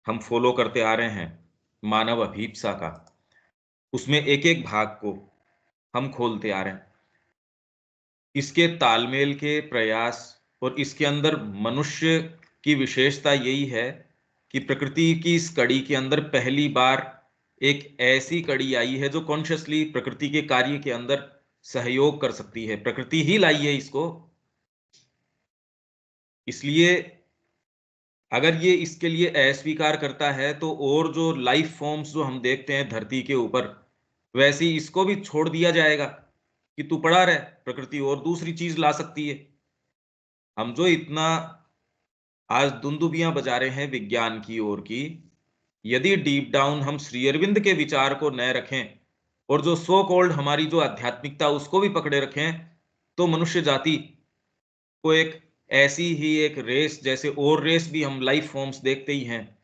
हम फॉलो करते आ रहे हैं मानव अभिप्सा का, उसमें एक एक भाग को हम खोलते आ रहे हैं। इसके तालमेल के प्रयास और इसके अंदर मनुष्य की विशेषता यही है कि प्रकृति की इस कड़ी के अंदर पहली बार एक ऐसी कड़ी आई है जो कॉन्शियसली प्रकृति के कार्य के अंदर सहयोग कर सकती है। प्रकृति ही लाई है इसको। इसलिए अगर ये इसके लिए अस्वीकार करता है तो और जो लाइफ फॉर्म्स जो हम देखते हैं धरती के ऊपर, वैसे ही इसको भी छोड़ दिया जाएगा कि तू पड़ा रह, प्रकृति और दूसरी चीज ला सकती है। हम जो इतना आज दुंदुबियां बजा रहे हैं विज्ञान की ओर की, यदि डीप डाउन हम श्री अरविंद के विचार को न रखें और जो सो कॉल्ड हमारी जो आध्यात्मिकता उसको भी पकड़े रखें, तो मनुष्य जाति को एक ऐसी ही एक रेस, जैसे और रेस भी हम लाइफ फॉर्म्स देखते ही हैं,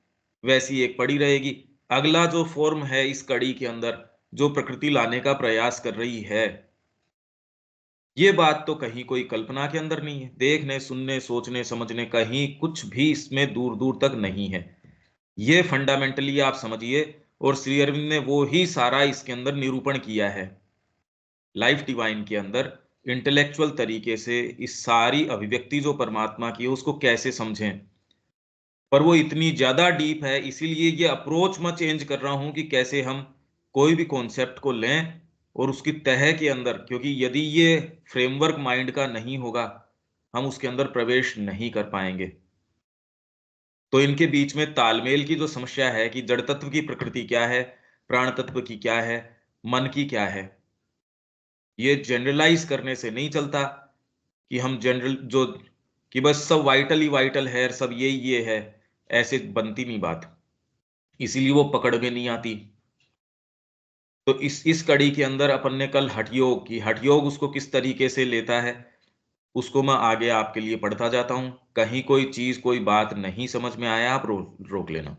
वैसी एक पड़ी रहेगी। अगला जो फॉर्म है इस कड़ी के अंदर जो प्रकृति लाने का प्रयास कर रही है, ये बात तो कहीं कोई कल्पना के अंदर नहीं है। देखने, सुनने, सोचने, समझने कहीं कुछ भी इसमें दूर दूर तक नहीं है। ये फंडामेंटली आप समझिए, और श्री अरविंद ने वो ही सारा इसके अंदर निरूपण किया है लाइफ डिवाइन के अंदर। इंटेलेक्चुअल तरीके से इस सारी अभिव्यक्ति जो परमात्मा की है उसको कैसे समझें, पर वो इतनी ज्यादा डीप है, इसीलिए ये अप्रोच मैं चेंज कर रहा हूं कि कैसे हम कोई भी कॉन्सेप्ट को लें और उसकी तह के अंदर, क्योंकि यदि ये फ्रेमवर्क माइंड का नहीं होगा हम उसके अंदर प्रवेश नहीं कर पाएंगे। तो इनके बीच में तालमेल की जो समस्या है कि जड़ तत्व की प्रकृति क्या है, प्राण तत्व की क्या है, मन की क्या है, ये जनरलाइज करने से नहीं चलता कि हम जनरल जो कि बस सब वाइटल ही वाइटल है, सब ये है, ऐसे बनती नहीं बात। इसीलिए वो पकड़ में नहीं आती। तो इस कड़ी के अंदर अपन ने कल हठयोग की, हठयोग उसको किस तरीके से लेता है उसको मैं आगे आपके लिए पढ़ता जाता हूं। कहीं कोई चीज कोई बात नहीं समझ में आया आप रोक लेना।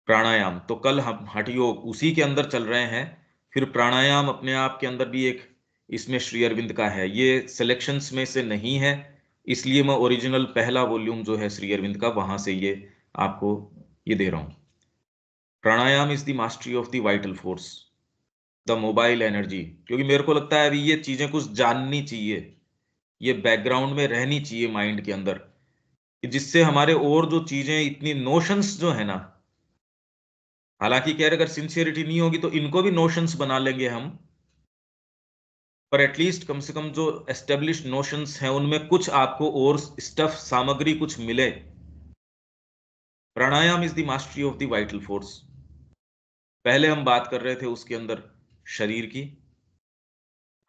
प्राणायाम तो कल हम हठयोग उसी के अंदर चल रहे हैं। फिर प्राणायाम अपने आप के अंदर भी एक इसमें श्री अरविंद का है, ये सिलेक्शंस में से नहीं है, इसलिए मैं ओरिजिनल पहला वॉल्यूम जो है श्री अरविंद का वहां से ये आपको ये दे रहा हूं। Pranayama is the mastery of the vital force, the mobile energy. क्योंकि मेरे को लगता है अभी ये चीजें कुछ जाननी चाहिए, ये बैकग्राउंड में रहनी चाहिए माइंड के अंदर, कि जिससे हमारे और जो चीजें इतनी नोशंस जो है ना, हालांकि कह रहे अगर सिंसियरिटी नहीं होगी तो इनको भी नोशंस बना लेंगे हम, पर एटलीस्ट कम से कम जो एस्टेब्लिश्ड नोशंस हैं उनमें कुछ आपको और स्टफ सामग्री कुछ मिले। Pranayama is the mastery of the vital force. पहले हम बात कर रहे थे उसके अंदर शरीर की।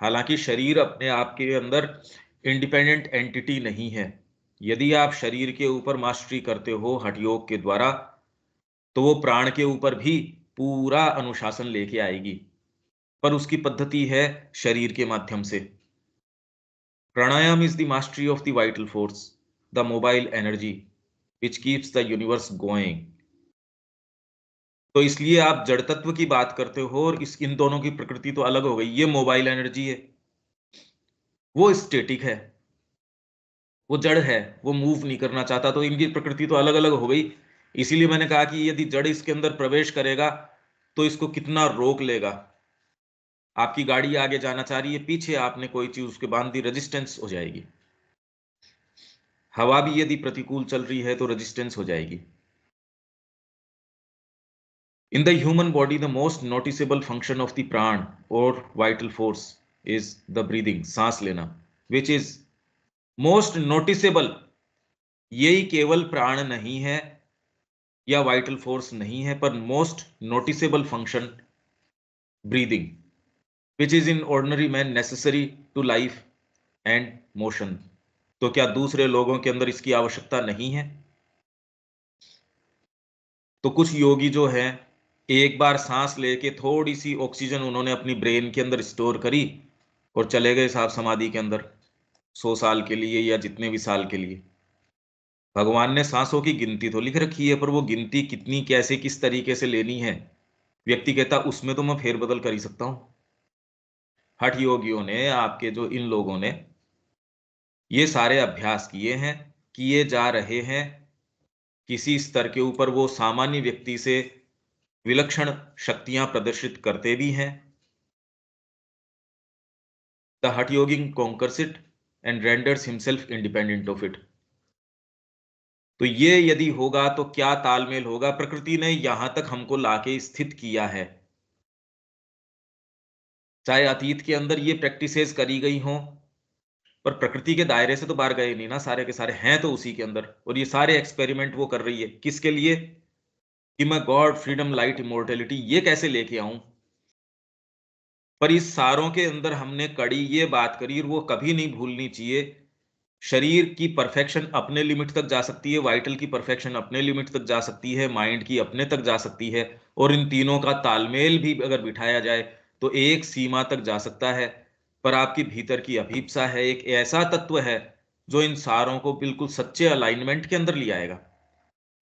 हालांकि शरीर अपने आप के अंदर इंडिपेंडेंट एंटिटी नहीं है। यदि आप शरीर के ऊपर मास्टरी करते हो हठयोग के द्वारा, तो वो प्राण के ऊपर भी पूरा अनुशासन लेके आएगी, पर उसकी पद्धति है शरीर के माध्यम से। Pranayama is the mastery of the vital force, the mobile energy which keeps the universe going. तो इसलिए आप जड़ तत्व की बात करते हो और इस इन दोनों की प्रकृति तो अलग हो गई। ये मोबाइल एनर्जी है, वो स्टेटिक है, वो जड़ है, वो मूव नहीं करना चाहता, तो इनकी प्रकृति तो अलग अलग हो गई। इसीलिए मैंने कहा कि यदि जड़ इसके अंदर प्रवेश करेगा तो इसको कितना रोक लेगा। आपकी गाड़ी आगे जाना चाह रही है, पीछे आपने कोई चीज उसके बांध दी, रेजिस्टेंस हो जाएगी। हवा भी यदि प्रतिकूल चल रही है तो रेजिस्टेंस हो जाएगी। In the human body the most noticeable function of the प्राण और vital force is the breathing, सांस लेना, विच इज मोस्ट नोटिसेबल। यही केवल प्राण नहीं है या वाइटल फोर्स नहीं है, पर most noticeable function breathing, which is in ordinary man necessary to life and motion. तो क्या दूसरे लोगों के अंदर इसकी आवश्यकता नहीं है? तो कुछ योगी जो हैं, एक बार सांस लेके थोड़ी सी ऑक्सीजन उन्होंने अपनी ब्रेन के अंदर स्टोर करी और चले गए साहब समाधि के अंदर 100 साल के लिए या जितने भी साल के लिए। भगवान ने सांसों की गिनती तो लिख रखी है, पर वो गिनती कितनी, कैसे, किस तरीके से लेनी है, व्यक्ति कहता उसमें तो मैं फेरबदल कर ही सकता हूं। हठ योगियों ने, आपके जो इन लोगों ने ये सारे अभ्यास किए हैं, किए जा रहे हैं, किसी स्तर के ऊपर वो सामान्य व्यक्ति से विलक्षण शक्तियां प्रदर्शित करते भी हैं। The hatha yogin conquers it and renders himself independent of it. तो ये यदि होगा तो क्या तालमेल होगा, प्रकृति ने यहां तक हमको लाके स्थित किया है। चाहे अतीत के अंदर ये प्रैक्टिसेस करी गई हों, पर प्रकृति के दायरे से तो बाहर गए नहीं ना, सारे के सारे हैं तो उसी के अंदर। और ये सारे एक्सपेरिमेंट वो कर रही है किसके लिए, कि मैं गॉड, फ्रीडम, लाइट, इमोर्टेलिटी ये कैसे लेके आऊं। पर इस सारों के अंदर हमने कड़ी ये बात करी, और वो कभी नहीं भूलनी चाहिए, शरीर की परफेक्शन अपने लिमिट तक जा सकती है, वाइटल की परफेक्शन अपने लिमिट तक जा सकती है, माइंड की अपने तक जा सकती है, और इन तीनों का तालमेल भी अगर बिठाया जाए तो एक सीमा तक जा सकता है। पर आपकी भीतर की अभीप्सा है, एक ऐसा तत्व है जो इन सारों को बिल्कुल सच्चे अलाइनमेंट के अंदर ले आएगा।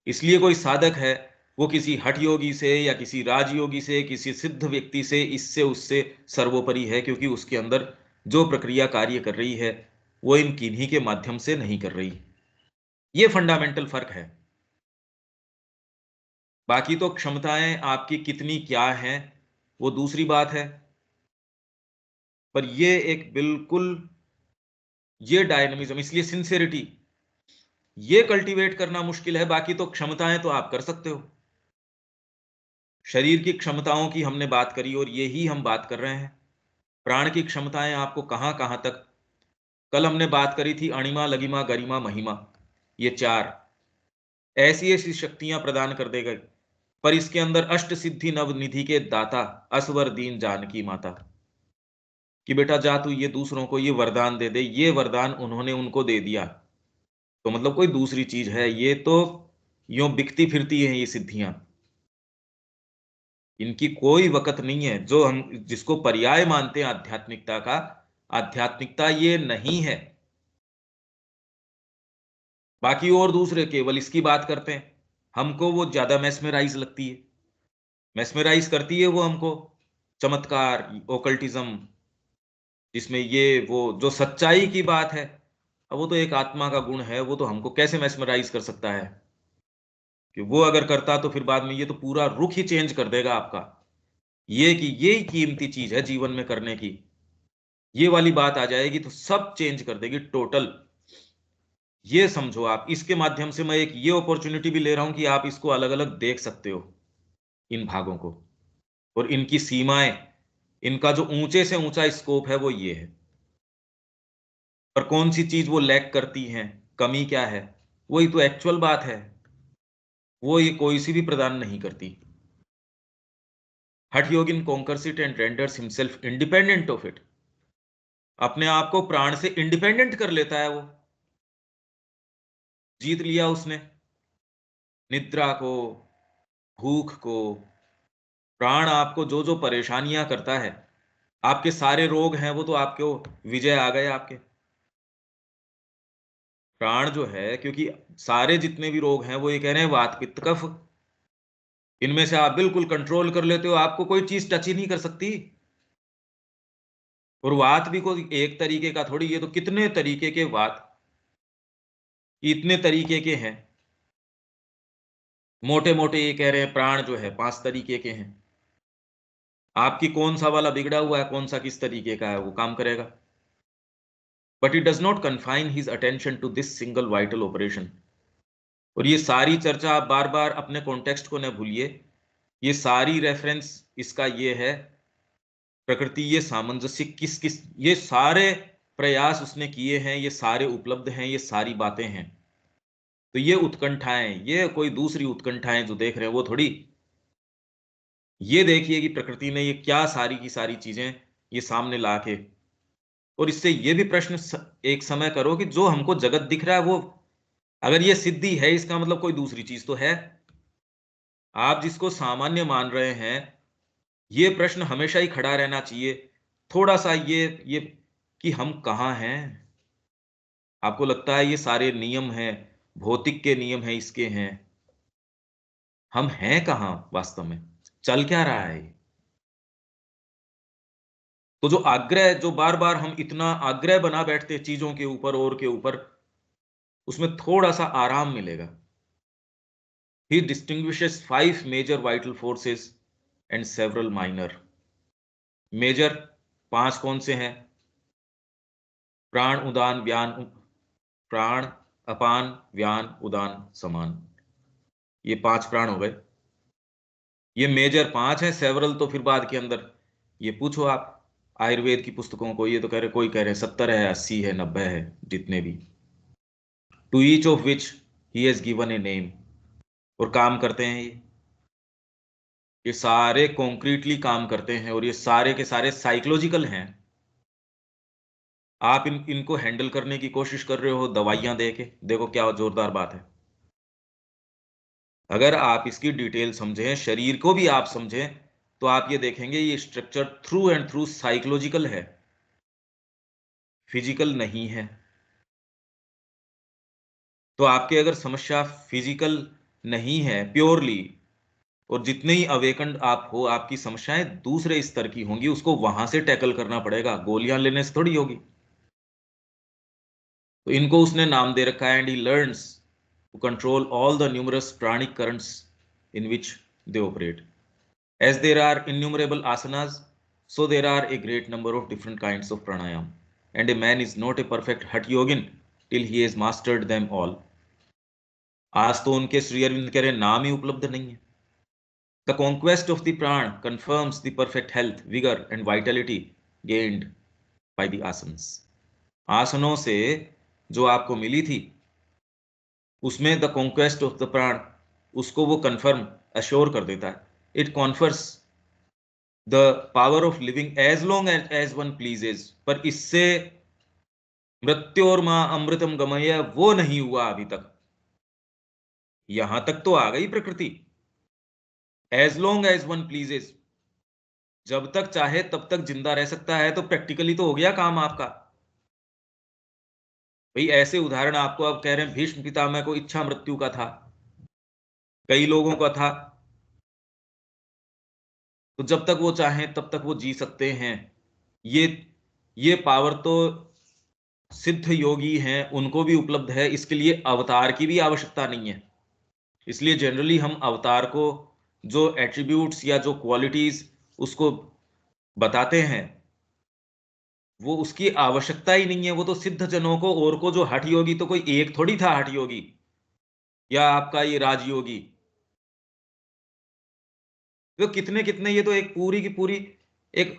इसलिए कोई साधक है, वो किसी हठ योगी से या किसी राजयोगी से, किसी सिद्ध व्यक्ति से, इससे उससे सर्वोपरि है, क्योंकि उसके अंदर जो प्रक्रिया कार्य कर रही है वो इन किन्हीं के माध्यम से नहीं कर रही। ये फंडामेंटल फर्क है। बाकी तो क्षमताएं आपकी कितनी क्या हैं वो दूसरी बात है, पर ये एक बिल्कुल, ये डायनामिज्म, इसलिए सिंसेरिटी ये कल्टीवेट करना मुश्किल है। बाकी तो क्षमताएं तो आप कर सकते हो। शरीर की क्षमताओं की हमने बात करी और यही हम बात कर रहे हैं। प्राण की क्षमताएं आपको कहां कहां तक, कल हमने बात करी थी अणिमा, लगिमा, गरिमा, महिमा, ये चार ऐसी ऐसी शक्तियां प्रदान कर देगा। पर इसके अंदर अष्ट सिद्धि नव निधि के दाता असवर दीन जानकी माता, कि बेटा जा तू ये दूसरों को ये वरदान दे दे, ये वरदान उन्होंने उनको दे दिया, तो मतलब कोई दूसरी चीज है ये तो, यूं बिकती फिरती है ये सिद्धियां, इनकी कोई वकत नहीं है। जो हम जिसको पर्याय मानते हैं आध्यात्मिकता का, आध्यात्मिकता ये नहीं है। बाकी और दूसरे केवल इसकी बात करते हैं, हमको वो ज्यादा मैस्मेराइज लगती है, मैस्मेराइज करती है वो हमको, चमत्कार, ओकल्टिज्म, जिसमें ये वो जो सच्चाई की बात है, अब वो तो एक आत्मा का गुण है, वो तो हमको कैसे मैस्मराइज कर सकता है, कि वो अगर करता तो फिर बाद में ये तो पूरा रुख ही चेंज कर देगा आपका। ये कि यही कीमती चीज है जीवन में करने की, ये वाली बात आ जाएगी तो सब चेंज कर देगी टोटल। ये समझो आप, इसके माध्यम से मैं एक ये अपॉर्चुनिटी भी ले रहा हूं कि आप इसको अलग अलग देख सकते हो, इन भागों को और इनकी सीमाएं, इनका जो ऊंचे से ऊंचा स्कोप है वो ये है। पर कौन सी चीज वो लैक करती हैं, कमी क्या है, वही तो एक्चुअल बात है, वो ये कोई सी भी प्रदान नहीं करती। Hatha yogin conquers it and renders himself independent of it. अपने आप को प्राण से इंडिपेंडेंट कर लेता है वो, जीत लिया उसने निद्रा को, भूख को। प्राण आपको जो जो परेशानियां करता है, आपके सारे रोग हैं वो तो आपको विजय आ गए आपके। प्राण जो है, क्योंकि सारे जितने भी रोग हैं वो ये कह रहे हैं वात पित्त कफ, इनमें से आप बिल्कुल कंट्रोल कर लेते हो, आपको कोई चीज टच ही नहीं कर सकती। और वात भी कोई एक तरीके का थोड़ी, ये तो कितने तरीके के वात, इतने तरीके के हैं। मोटे मोटे ये कह रहे हैं प्राण जो है 5 तरीके के हैं। आपकी कौन सा वाला बिगड़ा हुआ है, कौन सा किस तरीके का है, वो काम करेगा। But it does not confine his attention to this single vital operation. और ये सारी चर्चा आप बार बार अपने कॉन्टेक्स्ट को न भूलिए, ये सारी रेफरेंस इसका ये है, प्रकृति ये सामंजस्य किस किस, ये सारे प्रयास उसने किए हैं, ये सारे उपलब्ध हैं, ये सारी बातें हैं। तो ये उत्कंठाएं, ये कोई दूसरी उत्कंठाएं जो देख रहे हैं वो थोड़ी, ये देखिए कि प्रकृति ने ये क्या सारी की सारी चीजें ये सामने ला के। और इससे ये भी प्रश्न एक समय करो कि जो हमको जगत दिख रहा है वो, अगर ये सिद्धि है इसका मतलब कोई दूसरी चीज तो है। आप जिसको सामान्य मान रहे हैं, ये प्रश्न हमेशा ही खड़ा रहना चाहिए, थोड़ा सा ये कि हम कहाँ हैं। आपको लगता है ये सारे नियम हैं, भौतिक के नियम हैं, इसके हैं, हम हैं कहाँ वास्तव में, चल क्या रहा है। तो जो आग्रह, जो बार बार हम इतना आग्रह बना बैठते चीजों के ऊपर और के ऊपर, उसमें थोड़ा सा आराम मिलेगा। He distinguishes 5 major vital forces and several minor. Major 5 कौन से हैं? प्राण, उदान, व्यान, प्राण, अपान, व्यान, उदान, समान। ये 5 प्राण हो गए। ये मेजर 5 हैं, सेवरल तो फिर बाद के अंदर ये पूछो आप आयुर्वेद की पुस्तकों को, ये तो कह रहे, कोई कह रहे 70 है, 80 है, 90 है, जितने भी। To each of which he has given a name. और काम करते हैं ये सारे कॉन्क्रीटली काम करते हैं, और ये सारे के सारे साइकोलॉजिकल हैं। आप इनको हैंडल करने की कोशिश कर रहे हो दवाइयां दे के, देखो क्या जोरदार बात है। अगर आप इसकी डिटेल समझें, शरीर को भी आप समझें, तो आप ये देखेंगे ये structure through and through psychological है, फिजिकल नहीं है। तो आपके अगर समस्या फिजिकल नहीं है प्योरली, और जितने ही अवेकंड आप हो, आपकी समस्याएं दूसरे स्तर की होंगी, उसको वहां से टैकल करना पड़ेगा, गोलियां लेने से थोड़ी होगी। तो इनको उसने नाम दे रखा है, and he learns to control all the numerous pranic currents in which they operate. As there are innumerable asanas, so there are a great number of different kinds of pranayam. And a man is not a perfect Hatha Yogin till he has mastered them all. आज तो उनके श्री अरविंद कह रहे नाम ही उपलब्ध नहीं है। The conquest of the pran confirms the perfect health, vigor and vitality gained by the asanas. आसनों से जो आपको मिली थी, उसमें द कॉन्क्वेस्ट ऑफ द प्राण, उसको वो कंफर्म अश्योर कर देता है। It confers the power of living as long as one pleases. पर इससे मृत्यु और मां अमृतम गमय वो नहीं हुआ अभी तक। यहां तक तो आ गई प्रकृति, as long as one pleases, जब तक चाहे तब तक जिंदा रह सकता है। तो प्रैक्टिकली तो हो गया काम आपका। भाई ऐसे उदाहरण आपको अब कह रहे हैं, भीष्म पितामह को इच्छा मृत्यु का था, कई लोगों का था। तो जब तक वो चाहें तब तक वो जी सकते हैं। ये ये पावर तो सिद्ध योगी हैं उनको भी उपलब्ध है, इसके लिए अवतार की भी आवश्यकता नहीं है। इसलिए जनरली हम अवतार को जो एट्रीब्यूट्स या जो क्वालिटीज उसको बताते हैं, वो उसकी आवश्यकता ही नहीं है। वो तो सिद्ध जनों को, और को जो हठ योगी, तो कोई एक थोड़ी था हठ योगी या आपका ये राजयोगी। तो कितने कितने, ये तो एक पूरी की पूरी एक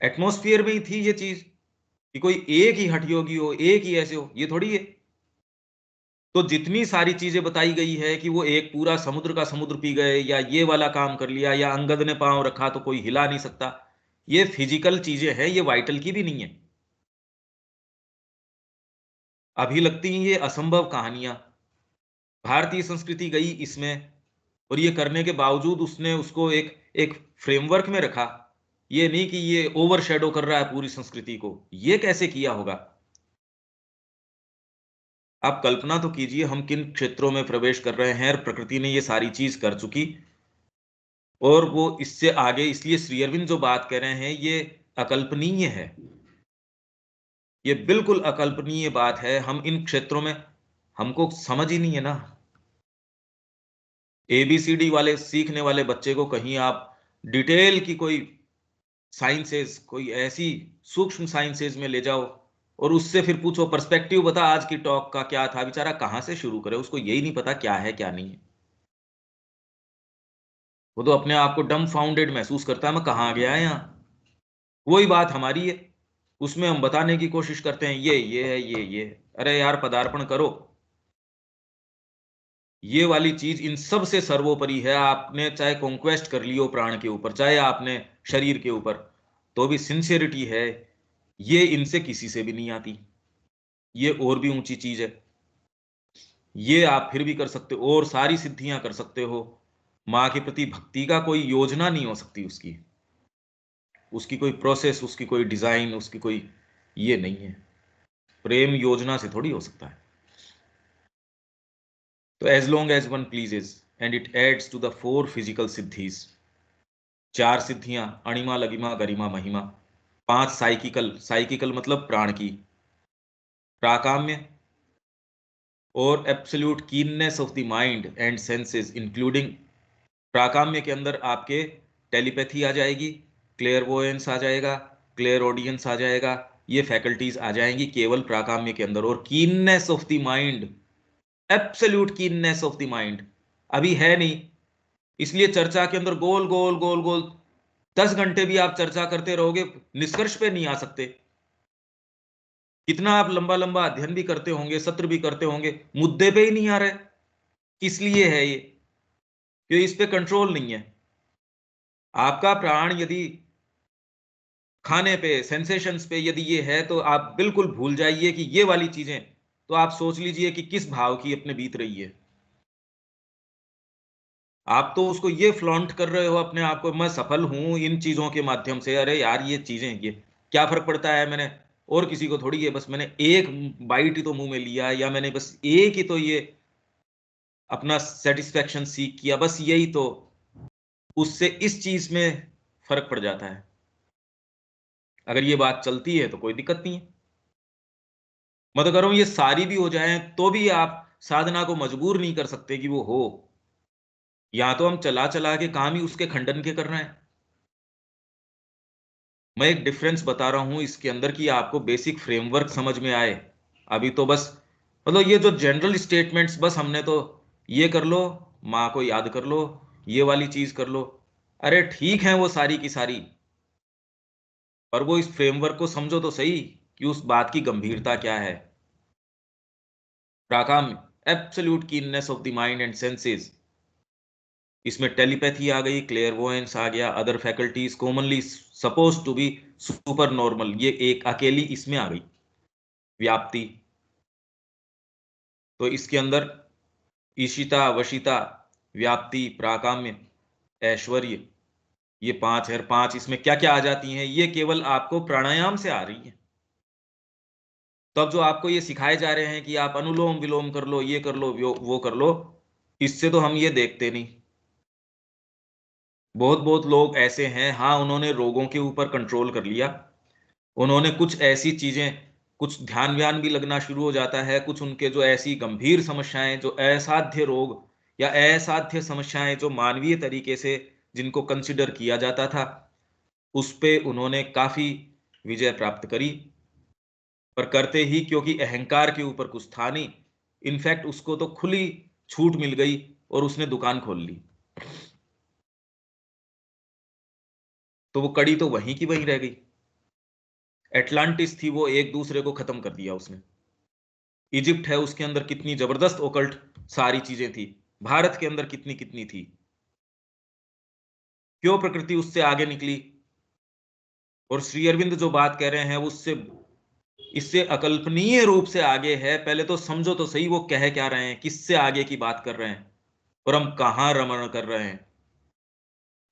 एटमॉस्फेयर में ही थी ये चीज, कि कोई एक ही हठ योगी हो, एक ही ऐसे हो, ये थोड़ी है। तो जितनी सारी चीजें बताई गई है कि वो एक पूरा समुद्र का समुद्र पी गए, या ये वाला काम कर लिया, या अंगद ने पांव रखा तो कोई हिला नहीं सकता, ये फिजिकल चीजें हैं, ये वाइटल की भी नहीं है। अभी लगती हैं ये असंभव कहानियां। भारतीय संस्कृति गई इसमें, और ये करने के बावजूद उसने उसको एक एक फ्रेमवर्क में रखा। ये नहीं कि ये ओवर शेडो कर रहा है पूरी संस्कृति को। ये कैसे किया होगा? आप कल्पना तो कीजिए हम किन क्षेत्रों में प्रवेश कर रहे हैं, और प्रकृति ने ये सारी चीज कर चुकी, और वो इससे आगे। इसलिए श्री अरविंद जो बात कह रहे हैं ये अकल्पनीय है, ये बिल्कुल अकल्पनीय बात है। हम इन क्षेत्रों में, हमको समझ ही नहीं है ना। एबीसीडी वाले सीखने वाले बच्चे को कहीं आप डिटेल की कोई साइंसेस, कोई ऐसी सूक्ष्म साइंसेस में ले जाओ, और उससे फिर पूछो पर्सपेक्टिव बता आज की टॉक का क्या था, बेचारा कहां से शुरू करे, उसको यही नहीं पता क्या है क्या नहीं है। वो तो अपने आप को डम फाउंडेड महसूस करता है, मैं कहाँ आ गया है यहाँ। वही बात हमारी है, उसमें हम बताने की कोशिश करते हैं ये है, ये है। अरे यार पदार्पण करो। ये वाली चीज इन सब से सर्वोपरि है। आपने चाहे कॉन्क्वेस्ट कर लियो प्राण के ऊपर, चाहे आपने शरीर के ऊपर, तो भी सिंसियरिटी है, ये इनसे किसी से भी नहीं आती। ये और भी ऊंची चीज है। ये आप फिर भी कर सकते हो, और सारी सिद्धियां कर सकते हो। माँ के प्रति भक्ति का कोई योजना नहीं हो सकती उसकी, उसकी कोई प्रोसेस, उसकी कोई डिजाइन, उसकी कोई ये नहीं है। प्रेम योजना से थोड़ी हो सकता है। तो as long as one pleases and it adds to the 4 physical siddhis. 4 सिद्धियां, अणिमा, लगिमा, गरिमा, महिमा। 5 साइकिकल, साइकिकल मतलब प्राण की। प्राकाम्य, और absolute keenness of the mind and senses including, प्राकाम्य के अंदर आपके टेलीपैथी आ जाएगी, क्लेयरवोयंस आ जाएगा, क्लियर ऑडियंस आ जाएगा, ये फैकल्टीज आ जाएंगी केवल प्राकाम्य के अंदर। और keenness of the mind, absolute keenness of the mind अभी है नहीं, इसलिए चर्चा के अंदर गोल गोल गोल गोल 10 घंटे भी आप चर्चा करते रहोगे, निष्कर्ष पे नहीं आ सकते। कितना आप लंबा लंबा अध्ययन भी करते होंगे, सत्र भी करते होंगे, मुद्दे पे ही नहीं आ रहे। किस लिए है ये? क्योंकि इस पे कंट्रोल नहीं है। आपका प्राण यदि खाने पे, सेंसेशंस पे यदि ये है, तो आप बिल्कुल भूल जाइए कि ये वाली चीजें, तो आप सोच लीजिए कि किस भाव की अपने बीत रही है। आप तो उसको ये फ्लॉन्ट कर रहे हो अपने आप को, मैं सफल हूं इन चीजों के माध्यम से। अरे यार, ये चीजें, ये क्या फर्क पड़ता है? मैंने और किसी को थोड़ी, ये बस मैंने एक बाइट ही तो मुंह में लिया, या मैंने बस एक ही तो ये अपना सेटिस्फेक्शन सीख किया, बस यही तो। उससे इस चीज में फर्क पड़ जाता है। अगर ये बात चलती है तो कोई दिक्कत नहीं है। मत करो ये सारी भी हो जाए तो भी आप साधना को मजबूर नहीं कर सकते कि वो हो। या तो हम चला चला के काम ही उसके खंडन के कर रहे हैं। मैं एक डिफरेंस बता रहा हूं इसके अंदर कि आपको बेसिक फ्रेमवर्क समझ में आए। अभी तो बस मतलब ये जो जनरल स्टेटमेंट्स, बस हमने तो ये कर लो, माँ को याद कर लो, ये वाली चीज कर लो, अरे ठीक है वो सारी की सारी, पर वो इस फ्रेमवर्क को समझो तो सही कि उस बात की गंभीरता क्या है। Prakamya, absolute keenness of the mind and senses, इसमें टेलीपैथी आ गई, क्लेयरवोयंस आ गया, other faculties commonly suppose to be super normal, ये एक अकेली इसमें आ गई। व्याप्ति, तो इसके अंदर ईशिता, वशिता, व्याप्ति, प्राकाम्य, ऐश्वर्य, ये 5 है। 5 इसमें क्या क्या आ जाती हैं? ये केवल आपको प्राणायाम से आ रही है। तो अब जो आपको ये सिखाए जा रहे हैं कि आप अनुलोम विलोम कर लो, ये कर लो, वो कर लो, इससे तो हम ये देखते नहीं। बहुत बहुत लोग ऐसे हैं, हाँ उन्होंने रोगों के ऊपर कंट्रोल कर लिया, उन्होंने कुछ ऐसी चीजें, कुछ ध्यान व्यान भी लगना शुरू हो जाता है, कुछ उनके जो ऐसी गंभीर समस्याएं, जो असाध्य रोग या असाध्य समस्याएं जो मानवीय तरीके से जिनको कंसिडर किया जाता था, उस पे उन्होंने काफी विजय प्राप्त करी। पर करते ही क्योंकि अहंकार के ऊपर कुछ था नहीं, इनफैक्ट उसको तो खुली छूट मिल गई और उसने दुकान खोल ली, तो वो कड़ी तो वहीं की वहीं रह गई। एटलांटिस थी, वो एक दूसरे को खत्म कर दिया उसने। इजिप्ट है, उसके अंदर कितनी जबरदस्त ओकल्ट सारी चीजें थी, भारत के अंदर कितनी कितनी थी। क्यों प्रकृति उससे आगे निकली? और श्री अरविंद जो बात कह रहे हैं उससे, इससे अकल्पनीय रूप से आगे है। पहले तो समझो तो सही वो कह क्या रहे हैं, किससे आगे की बात कर रहे हैं, और हम कहां रमण कर रहे हैं।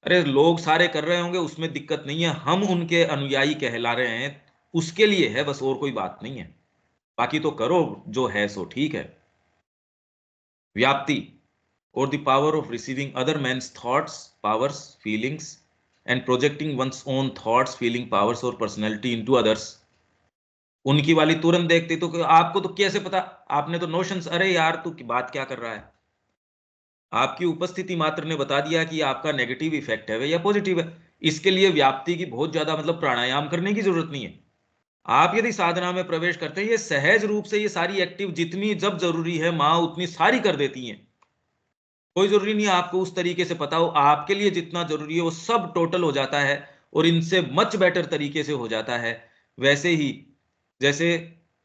अरे लोग सारे कर रहे होंगे उसमें दिक्कत नहीं है, हम उनके अनुयायी कहला रहे हैं, उसके लिए है बस, और कोई बात नहीं है। बाकी तो करो जो है सो ठीक है। व्याप्ति, or the power of receiving other men's thoughts, powers, feelings, and projecting one's own thoughts, feeling, powers or personality into others। उनकी वाली तुरंत देखते तो आपको तो कैसे पता? आपने तो नोशंस, अरे यार तू की बात क्या कर रहा है? आपकी उपस्थिति मात्र ने बता दिया कि आपका नेगेटिव इफेक्ट है या पॉजिटिव है। इसके लिए व्याप्ति की बहुत ज्यादा मतलब प्राणायाम करने की जरूरत नहीं है। आप यदि साधना में प्रवेश करते हैं, ये सहज रूप से ये सारी एक्टिव जितनी जब जरूरी है माँ उतनी सारी कर देती हैं। कोई जरूरी नहीं है आपको उस तरीके से पता हो, आपके लिए जितना जरूरी है वो सब टोटल हो जाता है, और इनसे मच बेटर तरीके से हो जाता है। वैसे ही जैसे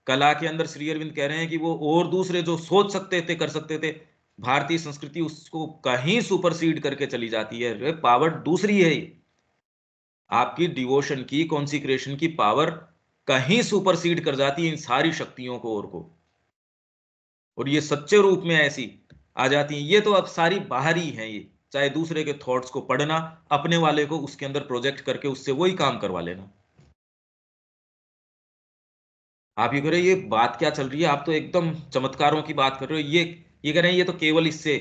कला के अंदर श्री अरविंद कह रहे हैं कि वो और दूसरे जो सोच सकते थे, कर सकते थे, भारतीय संस्कृति उसको कहीं सुपरसीड करके चली जाती है। पावर दूसरी है ये, आपकी डिवोशन की, कॉन्सिक्रेशन की पावर कहीं सुपरसीड कर जाती है इन सारी शक्तियों को, और ये सच्चे रूप में ऐसी आ जाती हैं। ये तो अब सारी बाहरी हैं, ये चाहे दूसरे के थॉट्स को पढ़ना, अपने वाले को उसके अंदर प्रोजेक्ट करके उससे वही काम करवा लेना। आप ये कह रहे हैं, ये बात क्या चल रही है, आप तो एकदम चमत्कारों की बात कर रहे हो। ये कह रहे हैं ये तो केवल इससे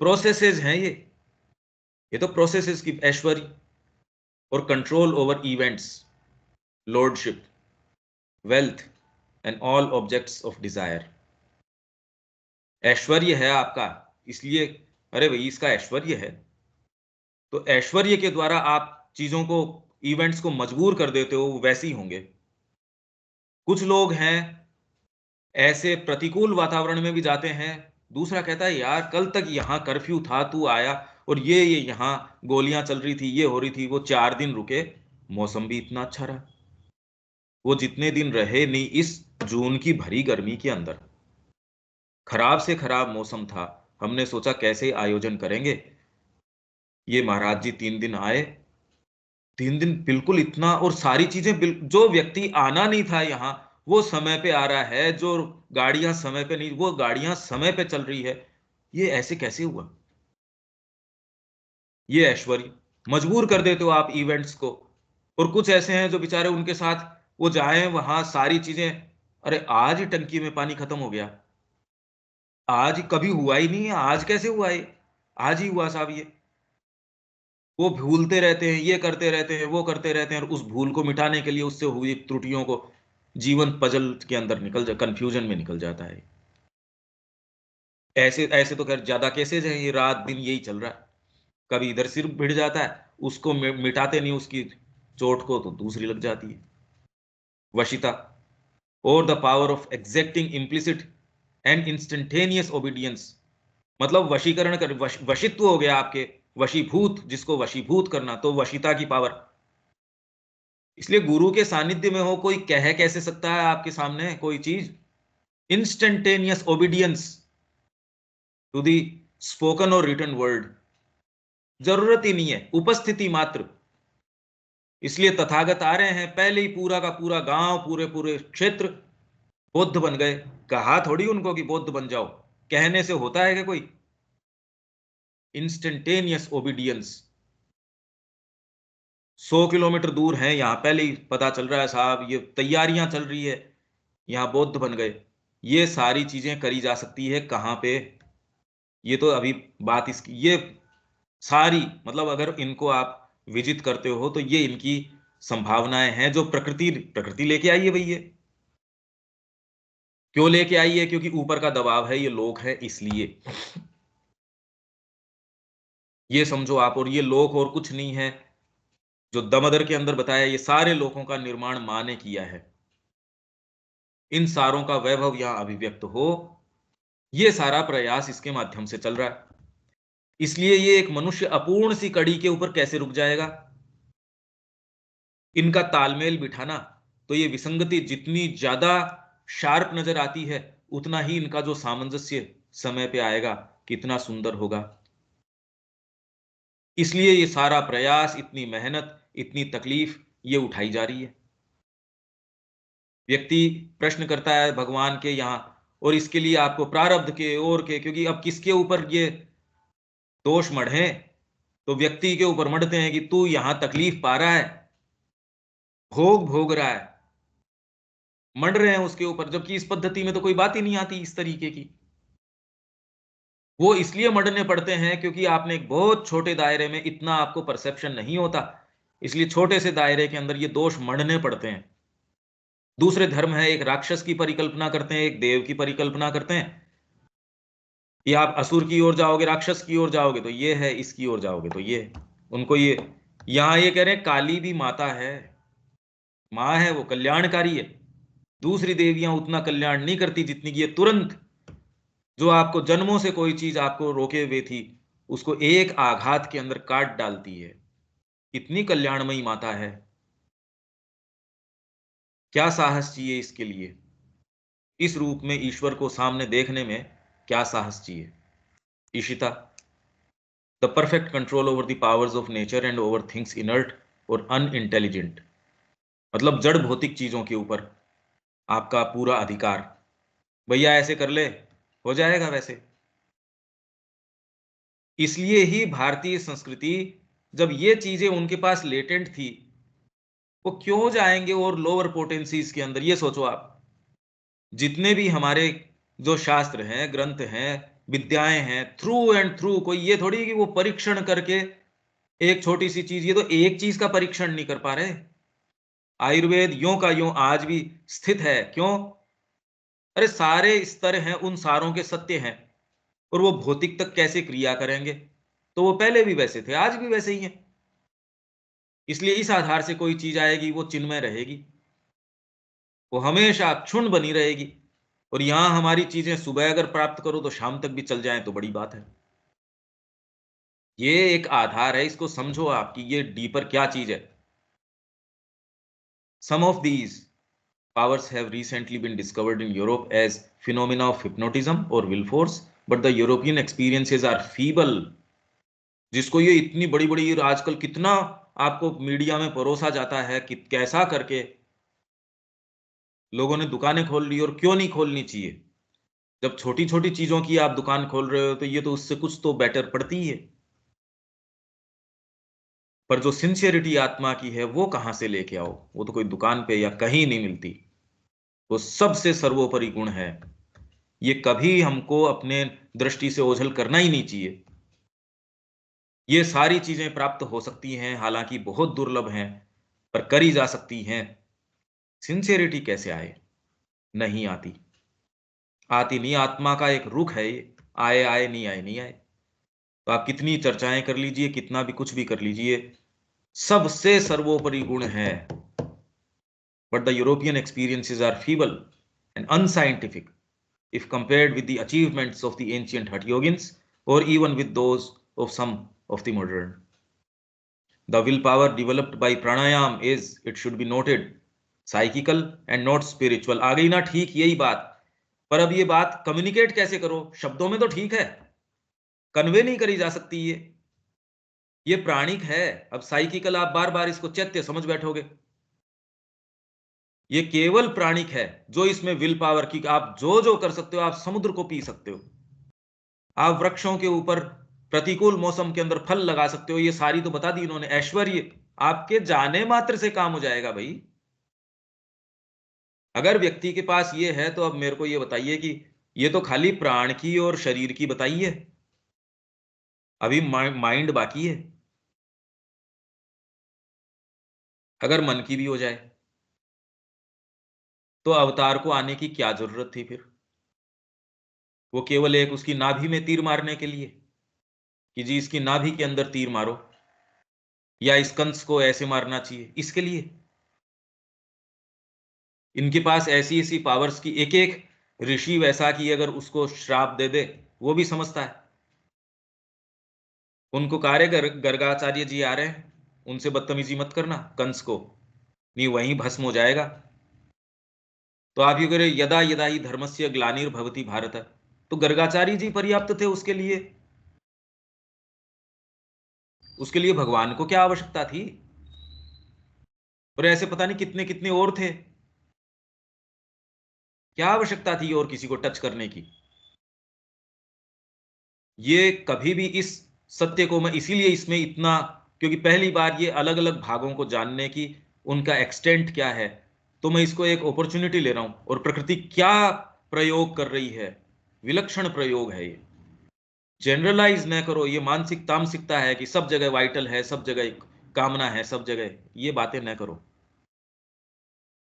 प्रोसेसेस हैं, ये तो प्रोसेसेस की ऐश्वर्य और control over events, lordship, wealth and all objects of desire. ऐश्वर्य है आपका, इसलिए अरे भाई इसका ऐश्वर्य है, तो ऐश्वर्य के द्वारा आप चीजों को, इवेंट्स को मजबूर कर देते हो, वो वैसे ही होंगे। कुछ लोग हैं ऐसे प्रतिकूल वातावरण में भी जाते हैं, दूसरा कहता है यार कल तक यहाँ कर्फ्यू था, तू आया और ये यहाँ गोलियां चल रही थी, ये हो रही थी, वो 4 दिन रुके, मौसम भी इतना अच्छा रहा। वो जितने दिन रहे नहीं इस जून की भरी गर्मी के अंदर, खराब से खराब मौसम था, हमने सोचा कैसे आयोजन करेंगे, ये महाराज जी 3 दिन आए, 3 दिन बिल्कुल इतना, और सारी चीजें जो व्यक्ति आना नहीं था यहाँ वो समय पे आ रहा है, जो गाड़ियां समय पे नहीं, वो गाड़ियां समय पे चल रही है, ये ऐसे कैसे हुआ? ये ऐश्वर्य, मजबूर कर देते हो आप इवेंट्स को। और कुछ ऐसे हैं जो बेचारे उनके साथ वो जाए वहां सारी चीजें, अरे आज ही टंकी में पानी खत्म हो गया, आज कभी हुआ ही नहीं है, आज कैसे हुआ ये, आज ही हुआ साहब ये। वो भूलते रहते हैं, ये करते रहते हैं, वो करते रहते हैं, और उस भूल को मिटाने के लिए, उससे हुई त्रुटियों को, जीवन पजल के अंदर निकल जा, कंफ्यूजन में निकल जाता है। ऐसे ऐसे तो खैर ज्यादा केसेज हैं, ये रात दिन यही चल रहा है, कभी इधर सिर भिड़ जाता है, उसको मिटाते नहीं उसकी चोट को, तो दूसरी लग जाती है। वशिता, और the power of एग्जैक्टिंग implicit and instantaneous obedience, मतलब वशीकरण कर, वशित्व हो गया आपके, वशीभूत, जिसको वशीभूत करना, तो वशिता की पावर। इसलिए गुरु के सानिध्य में हो, कोई कह कैसे सकता है आपके सामने कोई चीज, instantaneous obedience to the spoken और रिटन वर्ड, जरूरत ही नहीं है, उपस्थिति मात्र। इसलिए तथागत आ रहे हैं, पहले ही पूरा का पूरा गांव, पूरे पूरे क्षेत्र बौद्ध बन गए, कहा थोड़ी उनको कि बौद्ध बन जाओ, कहने से होता है कि कोई, इंस्टेंटेनियस ओबीडियंस। 100 किलोमीटर दूर है, यहां पहले ही पता चल रहा है साहब, ये तैयारियां चल रही है, यहां बौद्ध बन गए। ये सारी चीजें करी जा सकती है कहां पे, ये तो अभी बात इसकी, ये सारी, मतलब अगर इनको आप विजिट करते हो तो ये इनकी संभावनाएं हैं, जो प्रकृति प्रकृति लेके आई है भाई। ये क्यों लेके आई है? क्योंकि ऊपर का दबाव है, ये लोक है, इसलिए ये समझो आप। और ये लोक और कुछ नहीं है, जो दमदर के अंदर बताया, ये सारे लोकों का निर्माण मां ने किया है, इन सारों का वैभव यहां अभिव्यक्त हो, ये सारा प्रयास इसके माध्यम से चल रहा है। इसलिए ये एक मनुष्य अपूर्ण सी कड़ी के ऊपर कैसे रुक जाएगा? इनका तालमेल बिठाना, तो ये विसंगति जितनी ज्यादा शार्प नजर आती है, उतना ही इनका जो सामंजस्य समय पे आएगा, कितना सुंदर होगा। इसलिए ये सारा प्रयास, इतनी मेहनत, इतनी तकलीफ ये उठाई जा रही है। व्यक्ति प्रश्न करता है भगवान के यहाँ, और इसके लिए आपको प्रारब्ध के और के, क्योंकि अब किसके ऊपर ये दोष मढ़े, तो व्यक्ति के ऊपर मढ़ते हैं कि तू यहां तकलीफ पा रहा है, भोग भोग रहा है, मढ़ रहे हैं उसके ऊपर, जबकि इस पद्धति में तो कोई बात ही नहीं आती इस तरीके की। वो इसलिए मढ़ने पड़ते हैं क्योंकि आपने एक बहुत छोटे दायरे में, इतना आपको परसेप्शन नहीं होता, इसलिए छोटे से दायरे के अंदर ये दोष मढ़ने पड़ते हैं। दूसरे धर्म है, एक राक्षस की परिकल्पना करते हैं, एक देव की परिकल्पना करते हैं, कि आप असुर की ओर जाओगे, राक्षस की ओर जाओगे तो ये है, इसकी ओर जाओगे तो ये है। उनको ये, यहां ये कह रहे हैं काली भी माता है, मां है, वो कल्याणकारी है। दूसरी देवियां उतना कल्याण नहीं करती जितनी कि ये तुरंत, जो आपको जन्मों से कोई चीज आपको रोके हुए थी, उसको एक आघात के अंदर काट डालती है। इतनी कल्याणमयी माता है, क्या साहस चाहिए इसके लिए? इस रूप में ईश्वर को सामने देखने में क्या साहस चाहिए? Ishita, the perfect control over the powers of nature and over things inert और अनइंटेलिजेंट, मतलब जड़ भौतिक चीजों के ऊपर आपका पूरा अधिकार। भैया ऐसे कर ले, हो जाएगा वैसे। इसलिए ही भारतीय संस्कृति, जब ये चीजें उनके पास लेटेंट थी, वो क्यों जाएंगे और लोअर पोटेंसीज के अंदर? ये सोचो आप, जितने भी हमारे जो शास्त्र हैं, ग्रंथ हैं, विद्याएं हैं, थ्रू एंड थ्रू, कोई ये थोड़ी कि वो परीक्षण करके एक छोटी सी चीज, ये तो एक चीज का परीक्षण नहीं कर पा रहे। आयुर्वेद यों का यों आज भी स्थित है, क्यों? अरे सारे स्तर हैं, उन सारों के सत्य हैं, और वो भौतिक तक कैसे क्रिया करेंगे, तो वो पहले भी वैसे थे, आज भी वैसे ही हैं। इसलिए इस आधार से कोई चीज आएगी वो चिन्मय रहेगी, वो हमेशा क्षुण्ण बनी रहेगी। और यहां हमारी चीजें सुबह अगर प्राप्त करो तो शाम तक भी चल जाएं तो बड़ी बात है। ये एक आधार है, इसको समझो आप कि ये डीपर क्या चीज है। Some of these powers have recently been discovered in Europe as phenomena of hypnotism or will force, but the European experiences are feeble। जिसको ये इतनी बड़ी बड़ी आजकल कितना आपको मीडिया में परोसा जाता है कि कैसा करके लोगों ने दुकानें खोल ली, और क्यों नहीं खोलनी चाहिए। जब छोटी छोटी चीजों की आप दुकान खोल रहे हो तो ये तो उससे कुछ तो बेटर पड़ती ही है। पर जो सिंसियरिटी आत्मा की है वो कहां से लेके आओ, वो तो कोई दुकान पे या कहीं नहीं मिलती। वो सबसे सर्वोपरि गुण है। ये कभी हमको अपने दृष्टि से ओझल करना ही नहीं चाहिए। ये सारी चीजें प्राप्त हो सकती हैं, हालांकि बहुत दुर्लभ हैं, पर करी जा सकती हैं। सिंसियरिटी कैसे आए? नहीं आती। आती नहीं, आत्मा का एक रुख है ये, आए आए, नहीं आए नहीं आए। तो आप कितनी चर्चाएं कर लीजिए, कितना भी कुछ भी कर लीजिए, सबसे सर्वोपरि गुण है। But the European experiences are feeble and unscientific if compared with the achievements of the ancient Hatha yogins or even with those of some of the modern. The willpower developed by pranayam is, it should be noted, psychical and not spiritual। आ गई ना ठीक यही बात। पर अब ये बात communicate कैसे करो? शब्दों में तो ठीक है, कन्वे नहीं करी जा सकती ये प्राणिक है। अब साइकिकल आप बार बार इसको चैत्य समझ बैठोगे, ये केवल प्राणिक है। जो इसमें विल पावर की, आप जो जो कर सकते हो, आप समुद्र को पी सकते हो, आप वृक्षों के ऊपर प्रतिकूल मौसम के अंदर फल लगा सकते हो, ये सारी तो बता दी इन्होंने। ऐश्वर्य आपके जाने मात्र से काम हो जाएगा भाई। अगर व्यक्ति के पास ये है तो अब मेरे को ये बताइए कि ये तो खाली प्राण की और शरीर की बताई है, अभी माइंड बाकी है। अगर मन की भी हो जाए तो अवतार को आने की क्या जरूरत थी फिर? वो केवल एक उसकी नाभि में तीर मारने के लिए कि जी इसकी नाभि के अंदर तीर मारो, या इस कंस को ऐसे मारना चाहिए, इसके लिए? इनके पास ऐसी ऐसी पावर्स की एक एक ऋषि वैसा कि अगर उसको श्राप दे दे वो भी समझता है। उनको कार्य गर्गाचार्य जी आ रहे हैं, उनसे बदतमीजी मत करना, कंस को नहीं वहीं भस्म हो जाएगा। तो आप ये कह रहे यदा यदा ही धर्मस्य ग्लानिर्भवति भारत, तो गर्गाचार्य जी पर्याप्त थे उसके लिए। उसके लिए भगवान को क्या आवश्यकता थी? और ऐसे पता नहीं कितने कितने और थे, क्या आवश्यकता थी और किसी को टच करने की? ये कभी भी इस सत्य को मैं इसीलिए इसमें इतना, क्योंकि पहली बार ये अलग अलग भागों को जानने की उनका एक्सटेंट क्या है, तो मैं इसको एक अपॉर्चुनिटी ले रहा हूं। और प्रकृति क्या प्रयोग कर रही है, विलक्षण प्रयोग है ये। जनरलाइज न करो, ये मानसिक तामसिकता है कि सब जगह वाइटल है, सब जगह कामना है, सब जगह ये बातें न करो।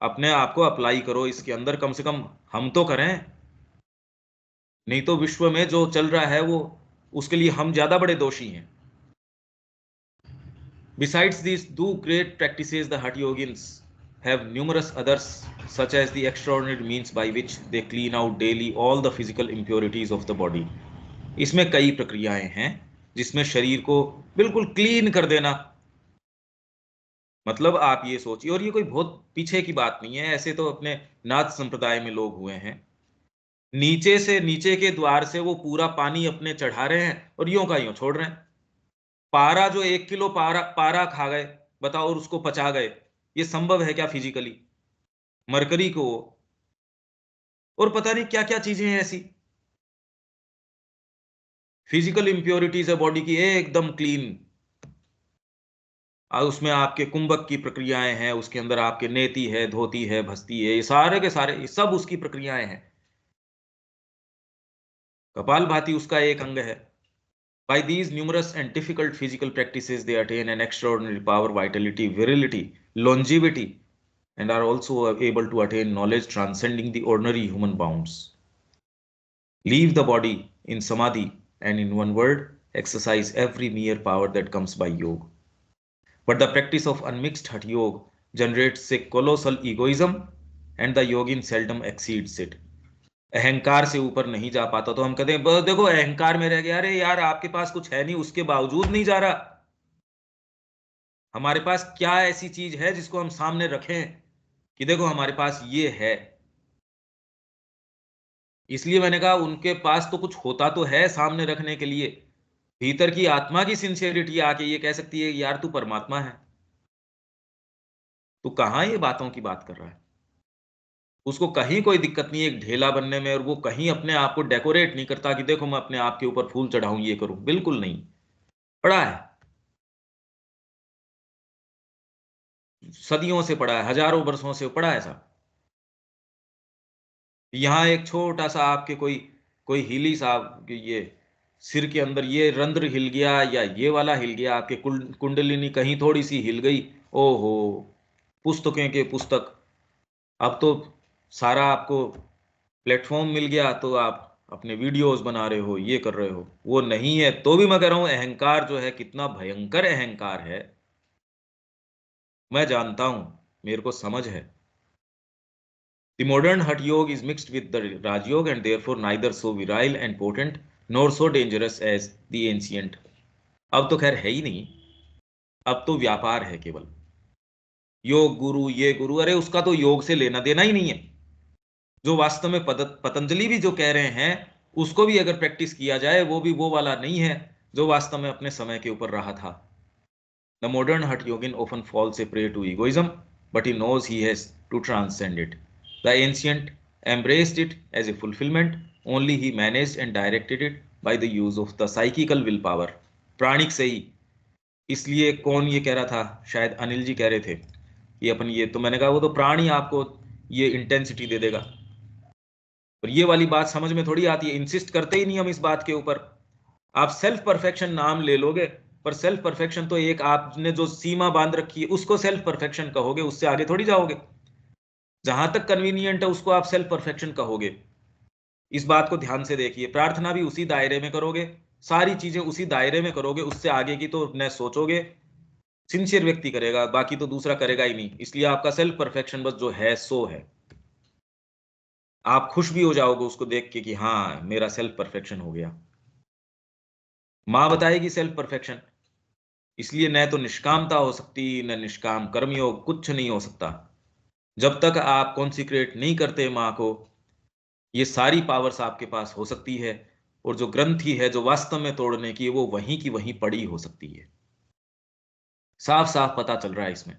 अपने आप को अप्लाई करो इसके अंदर, कम से कम हम तो करें। नहीं तो विश्व में जो चल रहा है वो, उसके लिए हम ज्यादा बड़े दोषी हैं। Besides these two great practices, the Hatha Yogins have numerous others, such as the extraordinary means by which they clean out daily all the physical impurities of the body। इसमें कई प्रक्रियाएं हैं जिसमें शरीर को बिल्कुल क्लीन कर देना। मतलब आप ये सोचिए, और ये कोई बहुत पीछे की बात नहीं है, ऐसे तो अपने नाथ संप्रदाय में लोग हुए हैं, नीचे से, नीचे के द्वार से वो पूरा पानी अपने चढ़ा रहे हैं और यूं का यूं छोड़ रहे हैं। पारा जो 1 किलो पारा पारा खा गए, बताओ, और उसको पचा गए, ये संभव है क्या फिजिकली? मरकरी को, और पता नहीं क्या क्या चीजें हैं ऐसी। फिजिकल इंप्योरिटीज है बॉडी की एकदम क्लीन। उसमें आपके कुंभक की प्रक्रियाएं हैं, उसके अंदर आपके नेति है, धोती है, भस्ती है, ये सारे के सारे, ये सब उसकी प्रक्रियाएं हैं। कपाल भाती उसका एक अंग है। By these numerous and difficult physical practices, they attain an extraordinary power, vitality, virility, longevity, and are also able to attain knowledge transcending the ordinary human bounds। Leave the body in samadhi and in one word exercise every mere power that comes by yoga. But the practice of unmixed Hatha Yoga generates a colossal egoism and the yogin seldom exceeds it. अहंकार से ऊपर नहीं जा पाता तो हम कहते हैं देखो अहंकार में रह गया, अरे यार आपके पास कुछ है नहीं, उसके बावजूद नहीं जा रहा। हमारे पास क्या ऐसी चीज है जिसको हम सामने रखें कि देखो हमारे पास ये है। इसलिए मैंने कहा उनके पास तो कुछ होता तो है सामने रखने के लिए। भीतर की आत्मा की सिंसियरिटी आके ये कह सकती है यार तू परमात्मा है। तू कहां ये बातों की बात कर रहा है। उसको कहीं कोई दिक्कत नहीं है एक ढेला बनने में, और वो कहीं अपने आप को डेकोरेट नहीं करता कि देखो मैं अपने आप के ऊपर फूल चढ़ाऊं, ये करूं, बिल्कुल नहीं। पड़ा है, सदियों से पड़ा है, हजारों वर्षों से पड़ा है साहब। यहाँ एक छोटा सा आपके कोई कोई हिली साहब ये सिर के अंदर ये रंध्र हिल गया या ये वाला हिल गया, आपके कुंडलिनी कहीं थोड़ी सी हिल गई, ओहो, पुस्तकें के पुस्तक। अब तो सारा आपको प्लेटफॉर्म मिल गया तो आप अपने वीडियोस बना रहे हो, ये कर रहे हो। वो नहीं है तो भी मैं कह रहा हूं अहंकार जो है कितना भयंकर अहंकार है, मैं जानता हूं, मेरे को समझ है। The modern Hatha Yoga is mixed with the Raj Yoga and therefore neither so virile and potent nor so dangerous as the ancient. अब तो खैर है ही नहीं, अब तो व्यापार है केवल। योग गुरु ये गुरु, अरे उसका तो योग से लेना देना ही नहीं है। जो वास्तव में पतंजलि भी जो कह रहे हैं उसको भी अगर प्रैक्टिस किया जाए वो भी वो वाला नहीं है जो वास्तव में अपने समय के ऊपर रहा था। The modern Hatha Yogin often falls a prey to egoism, but he knows he has to transcend it. The ancient embraced it as a fulfillment, only he managed and directed it by the use of the psychical willpower. प्राणिक से ही। इसलिए कौन ये कह रहा था, शायद अनिल जी कह रहे थे कि अपन ये, तो मैंने कहा वो तो प्राण ही आपको ये इंटेंसिटी दे देगा। पर ये वाली बात समझ में थोड़ी आती है, इंसिस्ट करते ही नहीं हम इस बात के ऊपर। आप सेल्फ परफेक्शन नाम ले लोगे, पर सेल्फ परफेक्शन तो एक आपने जो सीमा बांध रखी है उसको सेल्फ परफेक्शन कहोगे, उससे आगे थोड़ी जाओगे। जहां तक कन्वीनियंट है उसको आप सेल्फ परफेक्शन कहोगे। इस बात को ध्यान से देखिए, प्रार्थना भी उसी दायरे में करोगे, सारी चीजें उसी दायरे में करोगे, उससे आगे की तो न सोचोगे। सिंसियर व्यक्ति करेगा, बाकी तो दूसरा करेगा ही नहीं। इसलिए आपका सेल्फ परफेक्शन बस जो है सो है। आप खुश भी हो जाओगे उसको देख के कि हाँ मेरा सेल्फ परफेक्शन हो गया। मां बताएगी सेल्फ परफेक्शन। इसलिए न तो निष्कामता हो सकती, न निष्काम कर्मयोग, कुछ नहीं हो सकता जब तक आप कॉन्सिक्रेट नहीं करते मां को। ये सारी पावर्स आपके पास हो सकती है, और जो ग्रंथि है जो वास्तव में तोड़ने की वो वहीं की वहीं पड़ी हो सकती है। साफ साफ पता चल रहा है इसमें।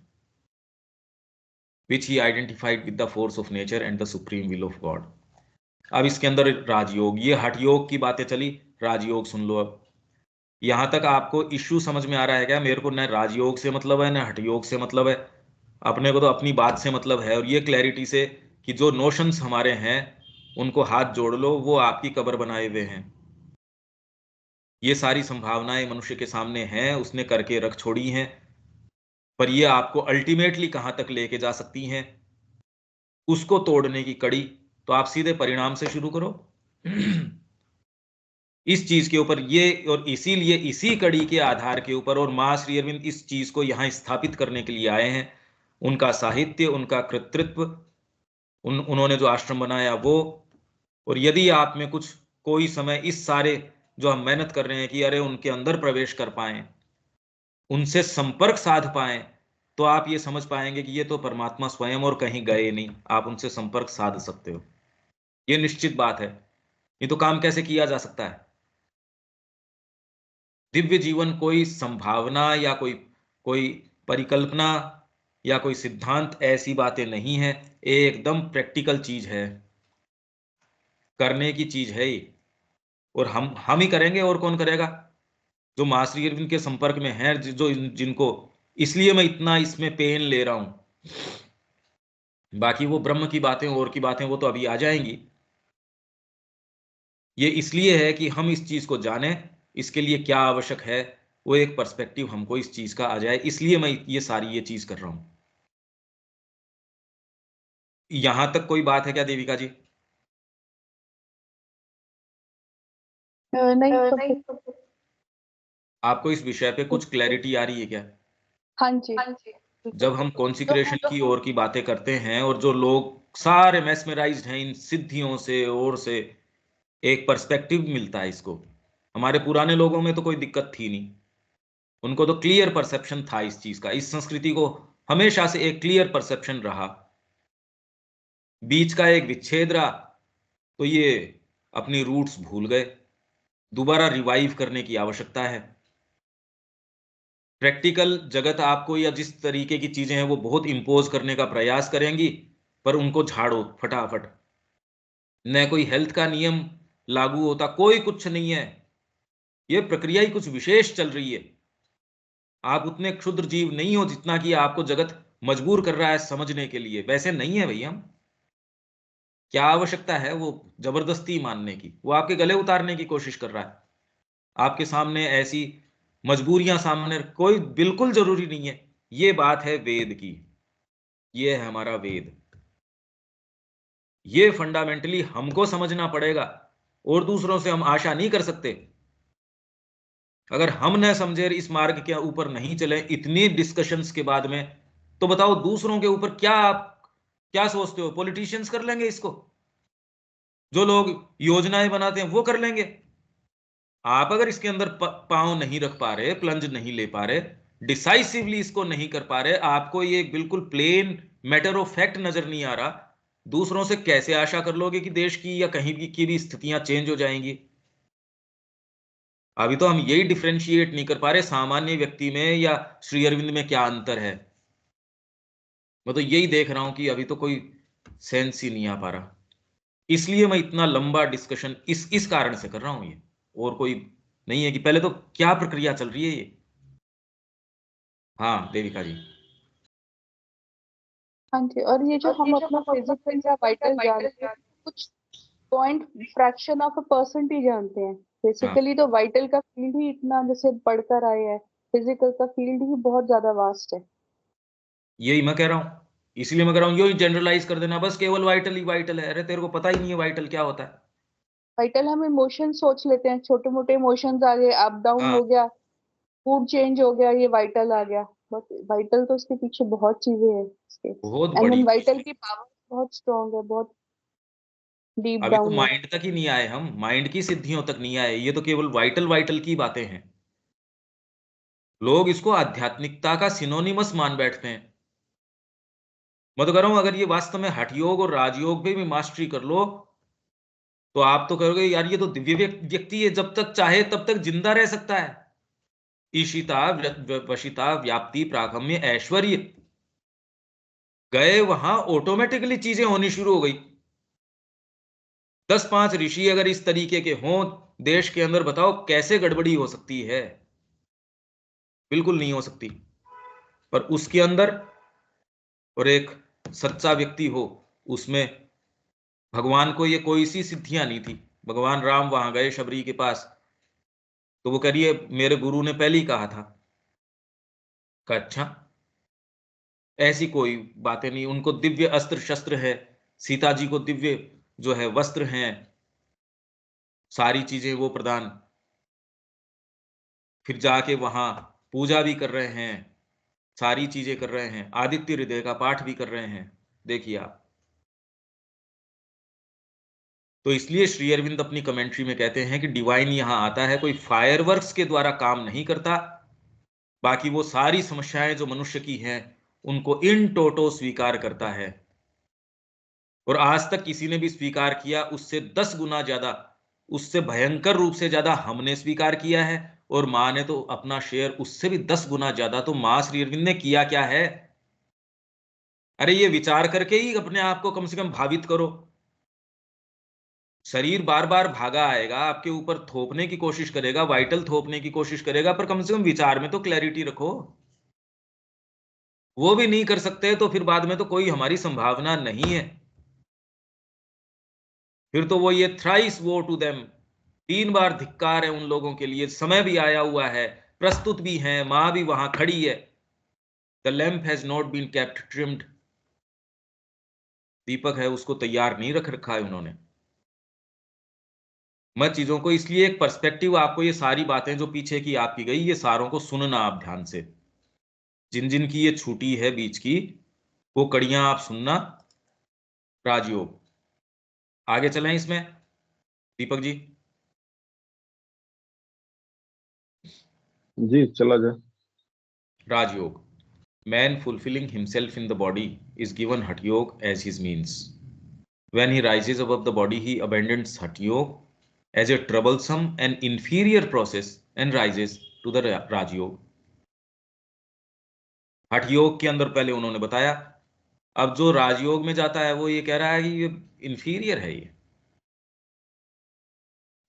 Which he identified with the force of nature and the supreme will of God. अब इसके अंदर राजयोग, ये हठ योग की बातें चली, राजयोग सुन लो। अब यहां तक आपको इश्यू समझ में आ रहा है क्या? मेरे को न राजयोग से मतलब है न हठ योग से मतलब है, अपने को तो अपनी बात से मतलब है। और ये क्लैरिटी से कि जो नोशंस हमारे हैं उनको हाथ जोड़ लो, वो आपकी कब्र बनाए हुए हैं। ये सारी संभावनाएं मनुष्य के सामने हैं, उसने करके रख छोड़ी हैं, पर ये आपको अल्टीमेटली कहां तक लेके जा सकती हैं, उसको तोड़ने की कड़ी तो आप सीधे परिणाम से शुरू करो। इस चीज के ऊपर ये, और इसीलिए इसी कड़ी के आधार के ऊपर, और मां श्री अरविंद इस चीज को यहां स्थापित करने के लिए आए हैं। उनका साहित्य, उनका कृतित्व, उन्होंने जो आश्रम बनाया वो। और यदि आप में कुछ कोई समय इस सारे जो हम मेहनत कर रहे हैं कि अरे उनके अंदर प्रवेश कर पाए, उनसे संपर्क साध पाए, तो आप ये समझ पाएंगे कि ये तो परमात्मा स्वयं और कहीं गए नहीं, आप उनसे संपर्क साध सकते हो। ये निश्चित बात है। ये तो काम कैसे किया जा सकता है? दिव्य जीवन कोई संभावना या कोई कोई परिकल्पना या कोई सिद्धांत, ऐसी बातें नहीं है। एकदम प्रैक्टिकल चीज है, करने की चीज है ये। और हम ही करेंगे, और कौन करेगा? जो मां श्री अरविंद के संपर्क में है, जो जिनको, इसलिए मैं इतना इसमें पेन ले रहा हूं। बाकी वो ब्रह्म की बातें और की बातें वो तो अभी आ जाएंगी। ये इसलिए है कि हम इस चीज को जानें, इसके लिए क्या आवश्यक है, वो एक पर्सपेक्टिव हमको इस चीज का आ जाए, इसलिए मैं ये सारी ये चीज कर रहा हूं। यहां तक कोई बात है क्या देविका जी? नहीं तो आपको इस विषय पे कुछ क्लैरिटी आ रही है क्या? हाँ जी। जब हम कॉन्सिक्रेशन की ओर की बातें करते हैं और जो लोग सारे मेस्मराइज्ड हैं इन सिद्धियों से और से, एक पर्सपेक्टिव मिलता है इसको। हमारे पुराने लोगों में तो कोई दिक्कत थी नहीं, उनको तो क्लियर परसेप्शन था इस चीज का। इस संस्कृति को हमेशा से एक क्लियर परसेप्शन रहा। बीच का एक विच्छेद रहा तो ये अपनी रूट्स भूल गए, दोबारा रिवाइव करने की आवश्यकता है। प्रैक्टिकल जगत आपको या जिस तरीके की चीजें हैं वो बहुत इंपोज करने का प्रयास करेंगी, पर उनको झाड़ो फटाफट। न कोई हेल्थ का नियम लागू होता, कोई कुछ नहीं है। ये प्रक्रिया ही कुछ विशेष चल रही है। आप उतने क्षुद्र जीव नहीं हो जितना कि आपको जगत मजबूर कर रहा है समझने के लिए। वैसे नहीं है भैया हम। क्या आवश्यकता है वो जबरदस्ती मानने की? वो आपके गले उतारने की कोशिश कर रहा है। आपके सामने ऐसी मजबूरियां सामने कोई बिल्कुल जरूरी नहीं है। ये बात है वेद की, ये है हमारा वेद। ये फंडामेंटली हमको समझना पड़ेगा और दूसरों से हम आशा नहीं कर सकते। अगर हम न समझे, इस मार्ग के ऊपर नहीं चले इतनी डिस्कशंस के बाद में, तो बताओ दूसरों के ऊपर क्या आप क्या सोचते हो? पॉलिटिशियंस कर लेंगे इसको? जो लोग योजनाएं बनाते हैं वो कर लेंगे? आप अगर इसके अंदर पांव नहीं रख पा रहे, प्लंज नहीं ले पा रहे, डिसाइसिवली इसको नहीं कर पा रहे, आपको ये बिल्कुल प्लेन मैटर ऑफ फैक्ट नजर नहीं आ रहा, दूसरों से कैसे आशा कर लोगे कि देश की या कहीं की भी स्थितियां चेंज हो जाएंगी? अभी तो हम यही डिफ्रेंशिएट नहीं कर पा रहे सामान्य व्यक्ति में या श्री अरविंद में क्या अंतर है। मैं तो यही देख रहा हूं कि अभी तो कोई सेंस ही नहीं आ पा रहा। इसलिए मैं इतना लंबा डिस्कशन इस कारण से कर रहा हूं ये, और कोई नहीं है कि पहले तो क्या प्रक्रिया चल रही है ये। हाँ देविका जी। हाँ जी, और ये जो हम अपना फिजिकल या वाइटल जानते हैं, कुछ point fraction of a percent ही जानते हैं। हाँ बेसिकली तो वाइटल का फील्ड ही इतना जैसे बढ़कर आए है, फिजिकल का फील्ड ही बहुत ज्यादा वास्ट है। यही मैं कह रहा हूं, इसलिए मैं कह रहा हूं यही जनरलाइज कर देना बस, केवल वाइटल ही वाइटल है। अरे तेरे को पता ही नहीं है वाइटल क्या होता है। वाइटल हम इमोशन सोच लेते हैं, छोटे मोटे इमोशंस आ गए, अप डाउन हाँ हो गया, मूड चेंज हो गया, ये वाइटल आ गया। बट वाइटल तो उसके पीछे बहुत चीजें हैं इसके। बहुत एंड बड़ी। देन वाइटल की पावर बहुत स्ट्रांग है, बहुत डीप अभी तो डाउन है। माइंड तक ही नहीं आए हम, माइंड की सिद्धियों तक नहीं आए, ये तो केवल वाइटल वाइटल की बातें हैं। लोग इसको आध्यात्मिकता का सिनोनिमस मान बैठते हैं। मैं तो कह रहा हूं अगर ये वास्तव में हठ योग और राजयोग पे भी मास्टरी कर लो, तो आप तो कहोगे यार ये तो दिव्य व्यक्ति है, जब तक चाहे तब तक जिंदा रह सकता है। ईशिता वशिता व्याप्ति प्रागम्य ऐश्वर्य, गए वहां ऑटोमेटिकली चीजें होनी शुरू हो गई। 10-5 ऋषि अगर इस तरीके के हों देश के अंदर, बताओ कैसे गड़बड़ी हो सकती है? बिल्कुल नहीं हो सकती। पर उसके अंदर और एक सच्चा व्यक्ति हो, उसमें भगवान को ये कोई सी सिद्धियां नहीं थी। भगवान राम वहां गए शबरी के पास, तो वो कह रही है मेरे गुरु ने पहले ही कहा था। कहा अच्छा, ऐसी कोई बातें नहीं। उनको दिव्य अस्त्र शस्त्र है, सीता जी को दिव्य जो है वस्त्र हैं, सारी चीजें वो प्रदान। फिर जाके वहां पूजा भी कर रहे हैं, सारी चीजें कर रहे हैं, आदित्य हृदय का पाठ भी कर रहे हैं। देखिए आप। तो इसलिए श्री अरविंद अपनी कमेंट्री में कहते हैं कि डिवाइन यहां आता है, कोई फायरवर्क्स के द्वारा काम नहीं करता। बाकी वो सारी समस्याएं जो मनुष्य की हैं उनको इन टोटो स्वीकार करता है। और आज तक किसी ने भी स्वीकार किया उससे 10 गुना ज्यादा, उससे भयंकर रूप से ज्यादा हमने स्वीकार किया है। और मां ने तो अपना शेयर उससे भी 10 गुना ज्यादा। तो मां श्री अरविंद ने किया क्या है? अरे ये विचार करके ही अपने आप को कम से कम भावित करो। शरीर बार बार भागा आएगा आपके ऊपर, थोपने की कोशिश करेगा, वाइटल थोपने की कोशिश करेगा, पर कम से कम विचार में तो क्लैरिटी रखो। वो भी नहीं कर सकते तो फिर बाद में तो कोई हमारी संभावना नहीं है। फिर तो वो ये थ्राइस वो टू देम, 3 बार धिक्कार है उन लोगों के लिए। समय भी आया हुआ है, प्रस्तुत भी है, मां भी वहां खड़ी है। The lamp has not been kept trimmed, दीपक है उसको तैयार नहीं रख रखा है उन्होंने। मैं चीजों को इसलिए एक पर्सपेक्टिव, आपको ये सारी बातें जो पीछे की आपकी गई, ये सारों को सुनना आप ध्यान से, जिन जिन की ये छूटी है बीच की, वो कड़ियां आप सुनना। राजयोग, आगे चलें इसमें दीपक जी। जी चला जाए। राजयोग, man fulfilling himself in the body is given Hatha Yoga as his means. When he rises above the body, he abandons Hatha Yoga as a troublesome and inferior process and rises to the Raj Yoga. हठ योग के अंदर पहले उन्होंने बताया, अब जो राजयोग में जाता है वो ये कह रहा है कि ये इंफीरियर है। ये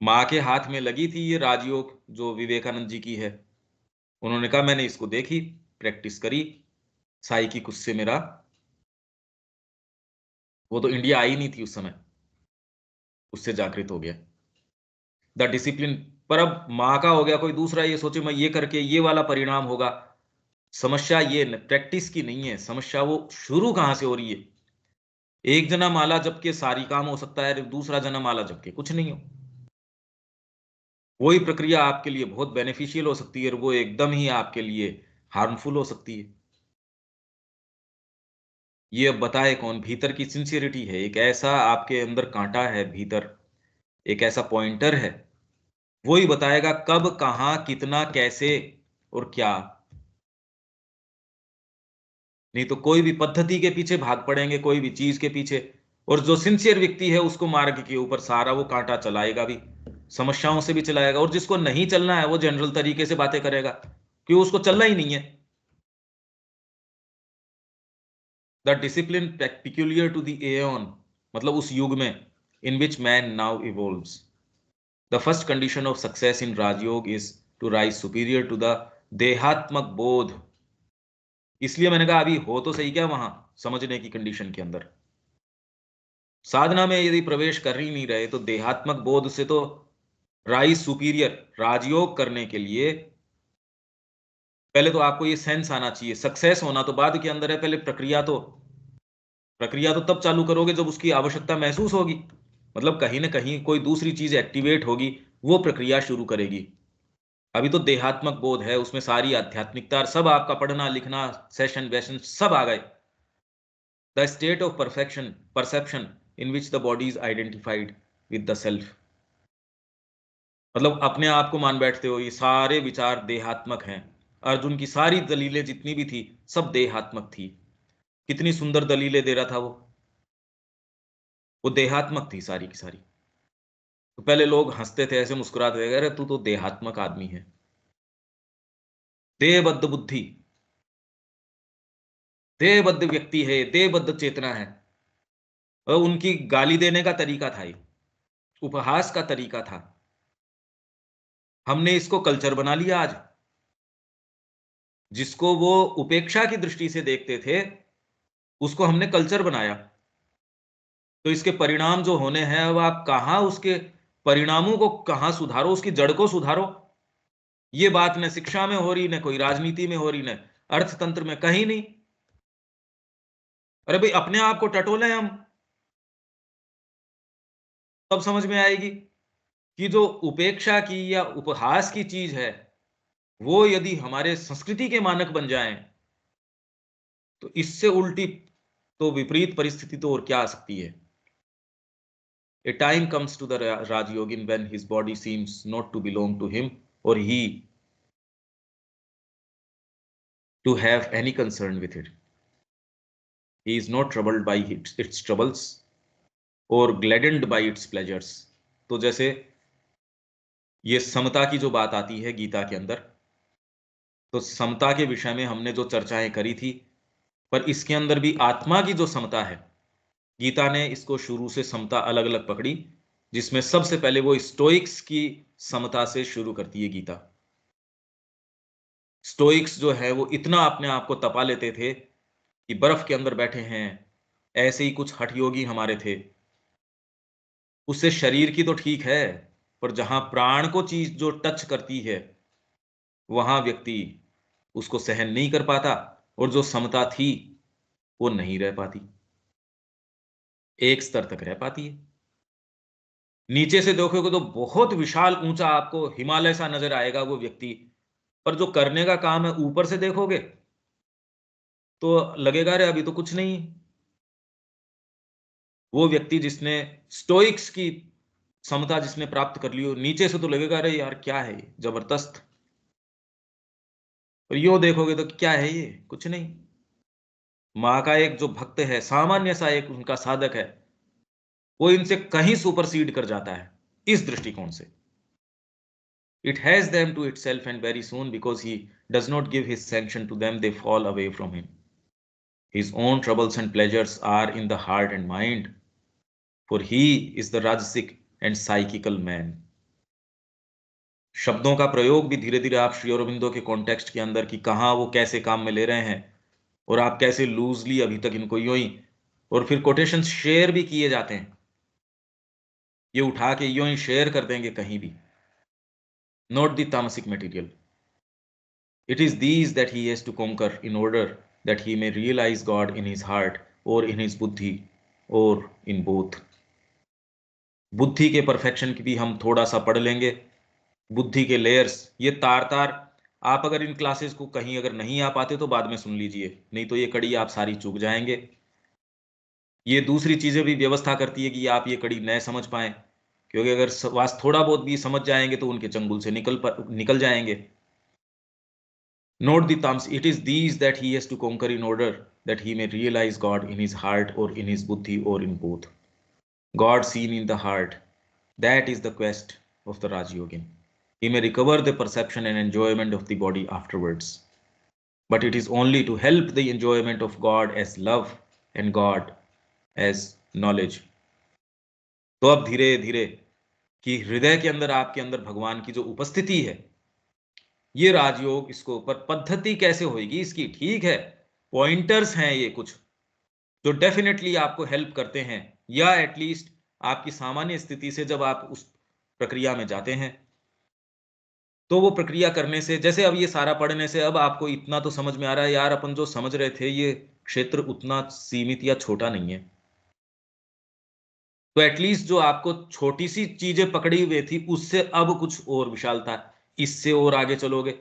माँ के हाथ में लगी थी ये राजयोग जो विवेकानंद जी की है। उन्होंने कहा मैंने इसको देखी, प्रैक्टिस करी, साई की कुछ से मेरा, वो तो इंडिया आई नहीं थी उस समय, उससे जागृत हो गया द डिसिप्लिन। पर अब माँ का हो गया कोई दूसरा, ये सोचे मैं ये करके ये वाला परिणाम होगा। समस्या ये प्रैक्टिस की नहीं है, समस्या वो शुरू कहां से हो रही है। एक जना माला जप के सारी काम हो सकता है, दूसरा जना माला जप के कुछ नहीं हो। वही प्रक्रिया आपके लिए बहुत बेनिफिशियल हो सकती है और वो एकदम ही आपके लिए हार्मफुल हो सकती है। ये अब बताए कौन? भीतर की सिंसियरिटी है, एक ऐसा आपके अंदर कांटा है भीतर, एक ऐसा पॉइंटर है, वो ही बताएगा कब, कहां, कितना, कैसे और क्या। नहीं तो कोई भी पद्धति के पीछे भाग पड़ेंगे, कोई भी चीज के पीछे, और जो सिंसियर व्यक्ति है उसको मार्ग के ऊपर सारा वो कांटा चलाएगा भी, समस्याओं से भी चलाएगा। और जिसको नहीं चलना है वो जनरल तरीके से बातें करेगा, क्यों? उसको चलना ही नहीं है। The discipline peculiar to the aeon, मतलब उस युग में, in which man now evolves. The first condition of success in Rajayoga is to rise superior to the dehatmaka bodha. इसलिए मैंने कहा अभी हो तो सही क्या वहां समझने की कंडीशन के अंदर, साधना में यदि प्रवेश कर ही नहीं रहे तो देहात्मक बोध से तो राइज सुपीरियर, राजयोग करने के लिए पहले तो आपको ये सेंस आना चाहिए। सक्सेस होना तो बाद के अंदर है, पहले प्रक्रिया तो तब चालू करोगे जब उसकी आवश्यकता महसूस होगी, मतलब कहीं ना कहीं कोई दूसरी चीज एक्टिवेट होगी, वो प्रक्रिया शुरू करेगी। अभी तो देहात्मक बोध है, उसमें सारी आध्यात्मिकता सब आपका पढ़ना लिखना सेशन वैशन सब आ गए। The state of perfection perception in which the body is identified with the self, मतलब अपने आप को मान बैठते हो ये सारे विचार देहात्मक हैं। अर्जुन की सारी दलीलें जितनी भी थी सब देहात्मक थी। कितनी सुंदर दलीलें दे रहा था वो देहात्मक थी सारी की सारी। तो पहले लोग हंसते थे, ऐसे मुस्कुराते थे, अरे तू तो देहात्मक आदमी है, देहबद्ध बुद्धि, देहबद्ध व्यक्ति है, देहबद्ध चेतना है। और उनकी गाली देने का तरीका था, ये उपहास का तरीका था। हमने इसको कल्चर बना लिया आज। जिसको वो उपेक्षा की दृष्टि से देखते थे उसको हमने कल्चर बनाया। तो इसके परिणाम जो होने हैं, अब आप कहां उसके परिणामों को कहां सुधारो, उसकी जड़ को सुधारो। ये बात न शिक्षा में हो रही, न कोई राजनीति में हो रही, न अर्थतंत्र में, कहीं नहीं। अरे भाई अपने आप को टटोले हम, तब समझ में आएगी कि जो उपेक्षा की या उपहास की चीज है वो यदि हमारे संस्कृति के मानक बन जाएं तो इससे उल्टी तो विपरीत परिस्थिति तो और क्या आ सकती है। A time comes to the Rajyogin when his body seems not to belong to him or he to have any concern with it. He is not troubled by its troubles or gladdened by its pleasures. तो जैसे ये समता की जो बात आती है गीता के अंदर, तो समता के विषय में हमने जो चर्चाएं करी थी, पर इसके अंदर भी आत्मा की जो समता है, गीता ने इसको शुरू से समता अलग अलग पकड़ी, जिसमें सबसे पहले वो स्टोइक्स की समता से शुरू करती है गीता। स्टोइक्स जो है वो इतना अपने आप को तपा लेते थे कि बर्फ के अंदर बैठे हैं। ऐसे ही कुछ हठ योगी हमारे थे। उससे शरीर की तो ठीक है, पर जहां प्राण को चीज जो टच करती है वहां व्यक्ति उसको सहन नहीं कर पाता, और जो समता थी वो नहीं रह पाती, एक स्तर तक रह पाती है। नीचे से देखोगे तो बहुत विशाल ऊंचा आपको हिमालय सा नजर आएगा वो व्यक्ति, पर जो करने का काम है ऊपर से देखोगे तो लगेगा रे अभी तो कुछ नहीं। वो व्यक्ति जिसने स्टोइक्स की समता जिसने प्राप्त कर ली हो, नीचे से तो लगेगा रे यार क्या है ये, जबरदस्त। और यो देखोगे तो क्या है ये, कुछ नहीं। माँ का एक जो भक्त है, सामान्य सा एक उनका साधक है, वो इनसे कहीं सुपरसीड कर जाता है इस दृष्टिकोण से। It has them to itself, and very soon, because he does not give his sanction to them, they fall away from him. His own troubles and pleasures are in the heart and mind, for he is the rajasic and psychical man. शब्दों का प्रयोग भी धीरे धीरे आप श्री अरबिंदो के context के अंदर कि कहाँ वो कैसे काम में ले रहे हैं, और आप कैसे लूजली अभी तक इनको यूं ही, और फिर कोटेशन शेयर भी किए जाते हैं, ये उठा के यूं ही शेयर कर देंगे कहीं भी। नॉट द तामसिक material, it is these that he has to conquer in order that he may realize God in his heart or in his buddhi or in both. बुद्धि के परफेक्शन की भी हम थोड़ा सा पढ़ लेंगे। बुद्धि के लेयर्स, ये तार तार, आप अगर इन क्लासेस को कहीं अगर नहीं आ पाते तो बाद में सुन लीजिए, नहीं तो ये कड़ी आप सारी चूक जाएंगे। ये दूसरी चीजें भी व्यवस्था करती है कि आप ये कड़ी न समझ पाए, क्योंकि अगर थोड़ा बहुत भी समझ जाएंगे तो उनके चंगुल से निकल जाएंगे। Note the thumbs. It is these that he has to conquer in order that he may realize God in his heart or in his buddhi or in both. God seen in the heart. That is the quest of the Raj Yogin. He may recover the perception and enjoyment of the body afterwards. But it is only to help the enjoyment of God as love and God as knowledge. तो अब धीरे धीरे कि हृदय के अंदर आपके अंदर भगवान की जो उपस्थिति है, ये राजयोग, इसको पर पद्धति कैसे होगी इसकी, ठीक है, पॉइंटर्स हैं ये कुछ जो डेफिनेटली आपको हेल्प करते हैं, या एटलीस्ट आपकी सामान्य स्थिति से जब आप उस प्रक्रिया में जाते हैं तो वो प्रक्रिया करने से, जैसे अब ये सारा पढ़ने से अब आपको इतना तो समझ में आ रहा है यार, अपन जो समझ रहे थे ये क्षेत्र उतना सीमित या छोटा नहीं है। तो एटलीस्ट जो आपको छोटी सी चीजें पकड़ी हुई थी उससे अब कुछ और विशालता, इससे और आगे चलोगे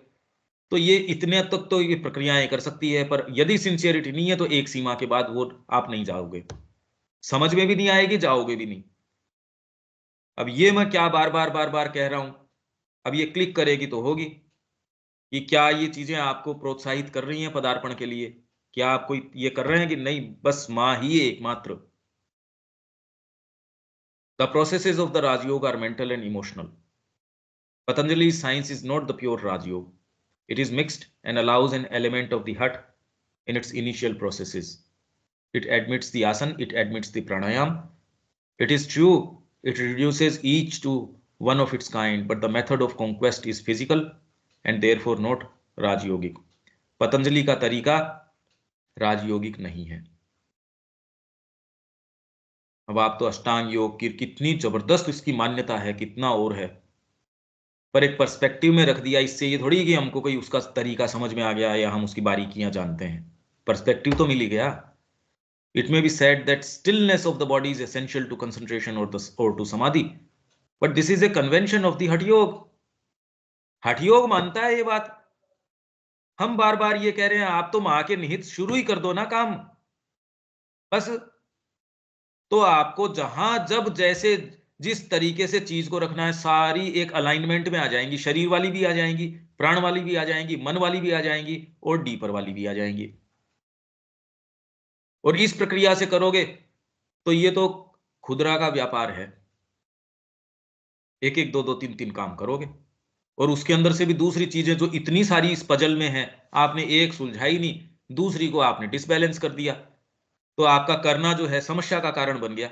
तो ये इतने तक तो ये प्रक्रियाएं कर सकती है, पर यदि सिंसियरिटी नहीं है तो एक सीमा के बाद वो आप नहीं जाओगे, समझ में भी नहीं आएगी, जाओगे भी नहीं। अब ये मैं क्या बार बार कह रहा हूं, अब ये क्लिक करेगी तो होगी कि क्या ये चीजें आपको प्रोत्साहित कर रही हैं पदार्पण के लिए, क्या आपको ये कर रहे हैं कि नहीं बस मां ही एकमात्र। The processes of the Rajyoga are mental and emotional. Patanjali science is not the pure Rajyoga, it is mixed and allows an element of the hut in its initial processes. It admits the asana, it admits the pranayam. It is true, it reduces each to one of its kind, but the method of conquest is physical and therefore not rajyogic. Patanjali का तरीका राजयोगिक नहीं है। अब आप तो अष्टांग योग की कितनी जबरदस्त इसकी मान्यता है, कितना और है, पर एक पर्सपेक्टिव में रख दिया, इससे ये थोड़ी कि हमको कोई उसका तरीका समझ में आ गया या हम उसकी बारीकियां जानते हैं, पर्सपेक्टिव तो मिल ही गया। It may be said that stillness of the body is essential to concentration or to samadhi, but this is a convention of the Hatha Yoga. हठ योग मानता है ये बात, हम बार बार ये कह रहे हैं आप तो मां के निहित शुरू ही कर दो ना काम बस, तो आपको जहां जब जैसे जिस तरीके से चीज को रखना है सारी एक अलाइनमेंट में आ जाएंगी, शरीर वाली भी आ जाएंगी, प्राण वाली भी आ जाएंगी, मन वाली भी आ जाएंगी और डीपर वाली भी आ जाएंगी। और इस प्रक्रिया से करोगे तो ये तो खुदरा का व्यापार है, एक एक दो दो तीन तीन काम करोगे और उसके अंदर से भी दूसरी चीजें जो इतनी सारी इस पजल में है, आपने एक सुलझाई नहीं, दूसरी को आपने डिसबैलेंस कर दिया, तो आपका करना जो है समस्या का कारण बन गया।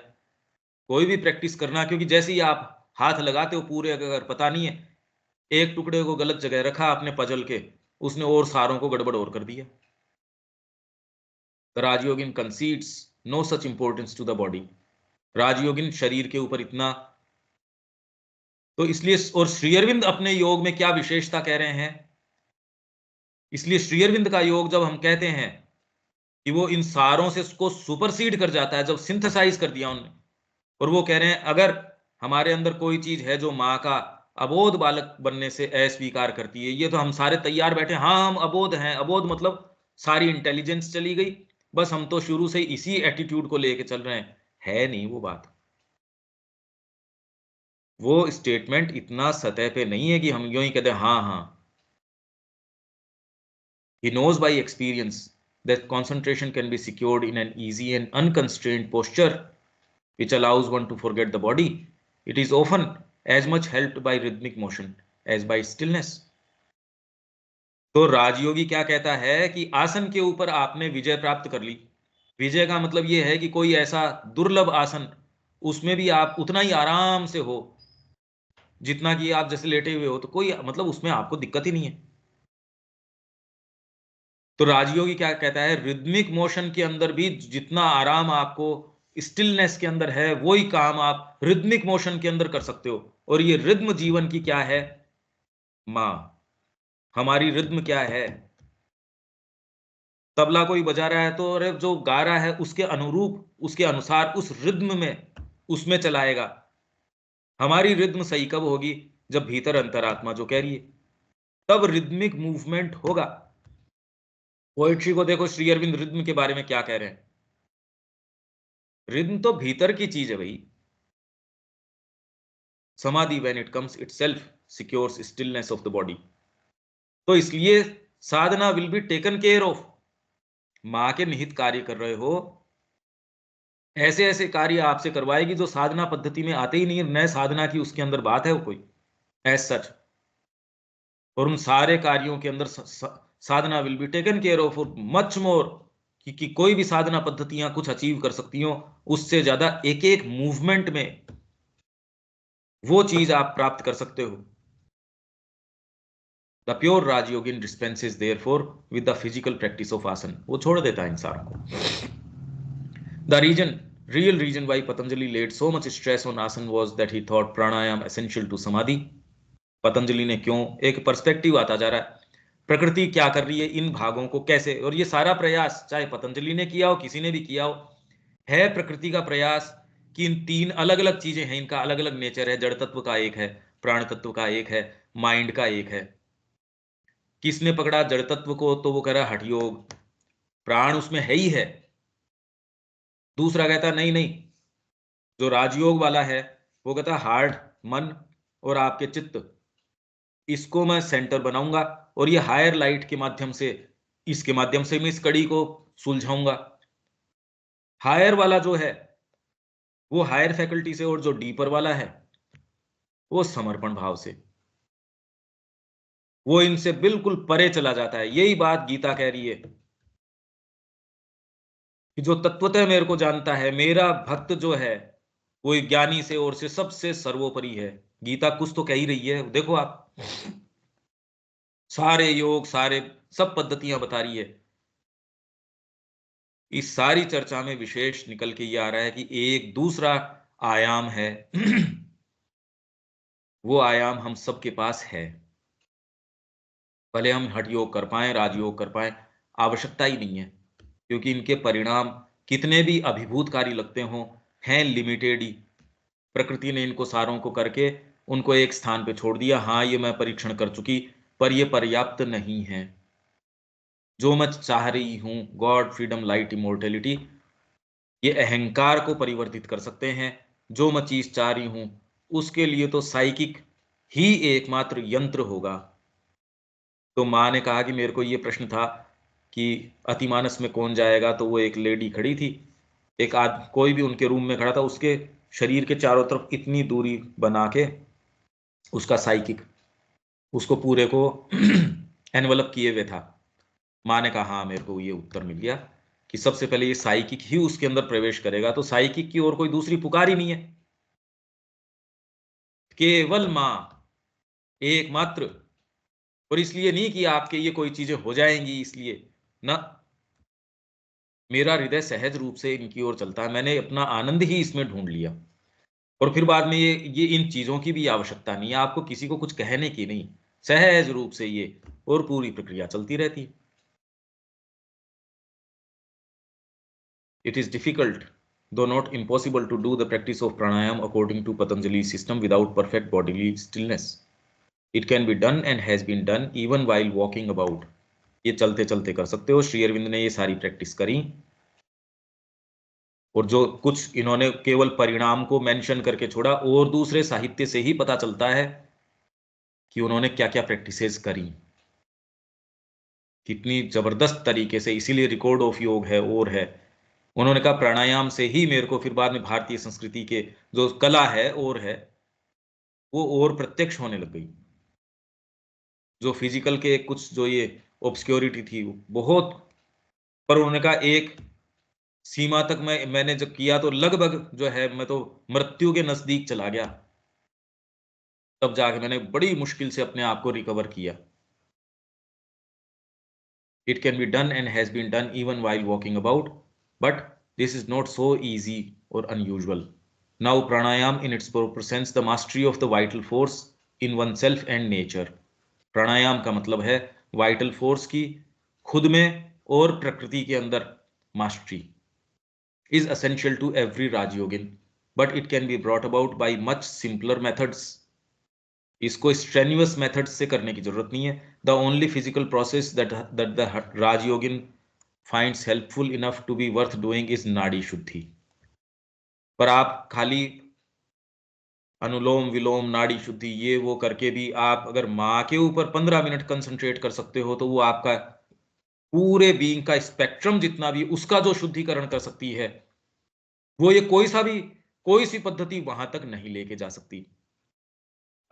कोई भी प्रैक्टिस करना, क्योंकि जैसे ही आप हाथ लगाते हो पूरे, अगर पता नहीं है एक टुकड़े को गलत जगह रखा आपने पजल के, उसने और सारों को गड़बड़ और कर दिया। Rajayogin concedes no such importance to the body. राजयोगिन शरीर के ऊपर इतना, तो इसलिए, और श्री अरविंद अपने योग में क्या विशेषता कह रहे हैं, इसलिए श्री अरविंद का योग जब हम कहते हैं कि वो इन सारों से उसको सुपरसीड कर जाता है, जब सिंथेसाइज कर दिया उन्होंने, और वो कह रहे हैं अगर हमारे अंदर कोई चीज है जो माँ का अबोध बालक बनने से अस्वीकार करती है। ये तो हम सारे तैयार बैठे, हाँ हम अबोध हैं, अबोध मतलब सारी इंटेलिजेंस चली गई, बस हम तो शुरू से इसी एटीट्यूड को लेके चल रहे हैं। है नहीं वो बात, वो स्टेटमेंट इतना सतह पे नहीं है कि हम यूं ही कहते हैं हाँ हाँ। He knows by experience that concentration can be secured in an easy and unconstrained posture which allows one to forget the body. It is often as much helped by rhythmic motion as by stillness. तो राजयोगी क्या कहता है कि आसन के ऊपर आपने विजय प्राप्त कर ली। विजय का मतलब यह है कि कोई ऐसा दुर्लभ आसन, उसमें भी आप उतना ही आराम से हो जितना कि आप जैसे लेटे हुए हो, तो कोई मतलब उसमें आपको दिक्कत ही नहीं है। तो राजयोगी क्या कहता है, रिदमिक मोशन के अंदर भी जितना आराम आपको स्टिलनेस के अंदर है, वही काम आप रिदमिक मोशन के अंदर कर सकते हो। और ये रिद्म जीवन की क्या है, मां। हमारी रिद्म क्या है, तबला कोई बजा रहा है तो अरे जो गा रहा है उसके अनुरूप, उसके अनुसार, उस रिद्म में उसमें चलाएगा। हमारी रिद्म सही कब होगी, जब भीतर अंतरात्मा जो कह रही है, तब रिदमिक मूवमेंट होगा। पोएट्री को देखो, श्री अरविंद रिद्म के बारे में क्या कह रहे हैं। रिद्म तो भीतर की चीज है भाई। Samadhi when it comes itself secures stillness of the body. तो इसलिए sadhana will be taken care of. मां के निहित कार्य कर रहे हो, ऐसे ऐसे कार्य आपसे करवाएगी जो साधना पद्धति में आते ही नहीं है, नए साधना की उसके अंदर बात है वो कोई एज सच। और उन सारे कार्यों के अंदर sadhana will be taken care of, और मच मोर कि कोई भी साधना पद्धतियां कुछ अचीव कर सकती हो, उससे ज्यादा एक एक मूवमेंट में वो चीज आप प्राप्त कर सकते हो। The pure Rajayogin dispenses therefore with the physical practice of asana. वो छोड़ देता है इंसान को। The real reason why Patanjali laid so much stress on asan was that he thought pranayam essential to samadhi. Patanjali ने क्यों, एक पर्सपेक्टिव आता जा रहा है, प्रकृति क्या कर रही है इन भागों को कैसे, और ये सारा प्रयास चाहे पतंजलि ने किया हो किसी ने भी किया हो, है प्रकृति का प्रयास कि इन तीन अलग अलग चीजें हैं, इनका अलग अलग नेचर है। जड़ तत्व का एक है, प्राण तत्व का एक है, माइंड का एक है। किसने पकड़ा जड़ तत्व को, तो वो कह रहा है हठ योग, प्राण उसमें है ही है। दूसरा कहता नहीं नहीं, जो राजयोग वाला है वो कहता हार्ट, मन और आपके चित्त, इसको मैं सेंटर बनाऊंगा, और ये हायर लाइट के माध्यम से, इसके माध्यम से मैं इस कड़ी को सुलझाऊंगा। हायर वाला जो है वो हायर फैकल्टी से, और जो डीपर वाला है वो समर्पण भाव से, वो इनसे बिल्कुल परे चला जाता है। यही बात गीता कह रही है कि जो तत्वतः मेरे को जानता है, मेरा भक्त जो है, वो ज्ञानी से और से सबसे सर्वोपरि है। गीता कुछ तो कह ही रही है, देखो आप, सारे योग, सारे सब पद्धतियां बता रही है। इस सारी चर्चा में विशेष निकल के ये आ रहा है कि एक दूसरा आयाम है वो आयाम हम सबके पास है। भले हम हठ योग कर पाए, राजयोग कर पाए, आवश्यकता ही नहीं है, क्योंकि इनके परिणाम कितने भी अभिभूतकारी लगते हों, हैं लिमिटेड ही। प्रकृति ने इनको सारों को करके उनको एक स्थान पे छोड़ दिया, हाँ ये मैं परीक्षण कर चुकी, पर ये पर्याप्त नहीं है। जो मैं चाह रही हूं, गॉड, फ्रीडम, लाइट, इमोर्टेलिटी, ये अहंकार को परिवर्तित कर सकते हैं। जो मैं चीज चाह रही हूं उसके लिए तो साइकिक ही एकमात्र यंत्र होगा। तो माँ ने कहा कि मेरे को ये प्रश्न था कि अतिमानस में कौन जाएगा, तो वो एक लेडी खड़ी थी, एक कोई भी उनके रूम में खड़ा था, उसके शरीर के चारों तरफ इतनी दूरी बना के उसका साइकिक उसको पूरे को एनवलप किए हुए था। माँ ने कहा हाँ मेरे को ये उत्तर मिल गया कि सबसे पहले ये साइकिक ही उसके अंदर प्रवेश करेगा, तो साइकिक की और कोई दूसरी पुकार ही नहीं है, केवल माँ एकमात्र। और इसलिए नहीं कि आपके ये कोई चीजें हो जाएंगी इसलिए ना, मेरा हृदय सहज रूप से इनकी ओर चलता है, मैंने अपना आनंद ही इसमें ढूंढ लिया। और फिर बाद में ये इन चीजों की भी आवश्यकता नहीं है, आपको किसी को कुछ कहने की नहीं, सहज रूप से ये और पूरी प्रक्रिया चलती रहती है। It is difficult though not impossible to do the practice of pranayam according to Patanjali's system without perfect bodily stillness. It can be done and has been done even while walking about. ये चलते चलते कर सकते हो। श्री अरविंद ने ये सारी practice करी, और जो कुछ इन्होंने केवल परिणाम को मेंशन करके छोड़ा, और दूसरे साहित्य से ही पता चलता है कि उन्होंने क्या क्या प्रैक्टिसेस करी, कितनी जबरदस्त तरीके से। इसीलिए रिकॉर्ड ऑफ योग है और है। उन्होंने कहा प्राणायाम से ही मेरे को फिर बाद में भारतीय संस्कृति के जो कला है और है वो और प्रत्यक्ष होने लग गई। जो फिजिकल के कुछ जो ये ऑब्सक्योरिटी थी बहुत, पर उन्होंने कहा एक सीमा तक मैंने जब किया तो लगभग जो है मैं तो मृत्यु के नजदीक चला गया, तब जाके मैंने बड़ी मुश्किल से अपने आप को रिकवर किया। It can be done and has been done even while walking about, but this is not so easy or unusual. Now pranayam in its represents the mastery of the vital force in oneself and nature. प्राणायाम का मतलब है vital force की खुद में और प्रकृति के अंदर mastery. is essential to every Rajyogin, but it can be brought about by much simpler methods. इसको स्ट्रेन्युअस मेथड से करने की जरूरत नहीं है। The only physical process that the Rajayogin finds helpful enough to be worth doing is nadi shuddhi. पर आप खाली अनुलोम विलोम नाड़ी शुद्धि ये वो करके भी आप अगर माँ के ऊपर 15 मिनट कंसंट्रेट कर सकते हो तो वो आपका पूरे बीइंग का स्पेक्ट्रम जितना भी उसका जो शुद्धिकरण कर सकती है, वो ये कोई सी पद्धति वहां तक नहीं लेके जा सकती।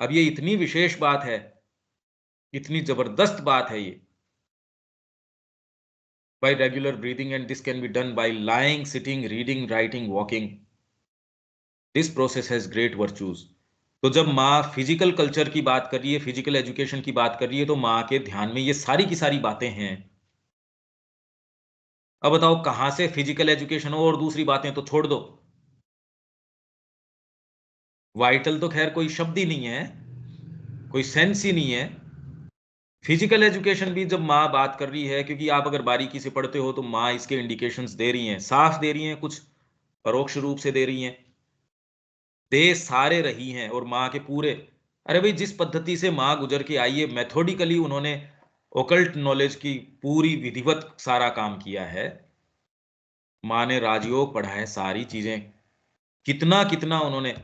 अब ये इतनी विशेष बात है, इतनी जबरदस्त बात है ये। By regular breathing, and this can be done by lying, sitting, reading, writing, walking. This process has great virtues. तो जब माँ फिजिकल कल्चर की बात कर रही है, फिजिकल एजुकेशन की बात कर रही है, तो माँ के ध्यान में ये सारी की सारी बातें हैं। अब बताओ कहां से फिजिकल एजुकेशन हो और दूसरी बातें तो छोड़ दो। वाइटल तो खैर कोई शब्द ही नहीं है, कोई सेंस ही नहीं है। फिजिकल एजुकेशन भी जब माँ बात कर रही है, क्योंकि आप अगर बारीकी से पढ़ते हो तो माँ इसके इंडिकेशंस दे रही हैं, साफ दे रही हैं, कुछ परोक्ष रूप से दे रही हैं, दे सारे रही हैं। और माँ के पूरे, अरे भाई जिस पद्धति से माँ गुजर के आई है, मेथोडिकली उन्होंने ओकल्ट नॉलेज की पूरी विधिवत सारा काम किया है। माँ ने राजयोग पढ़ा है, सारी चीजें कितना कितना उन्होंने।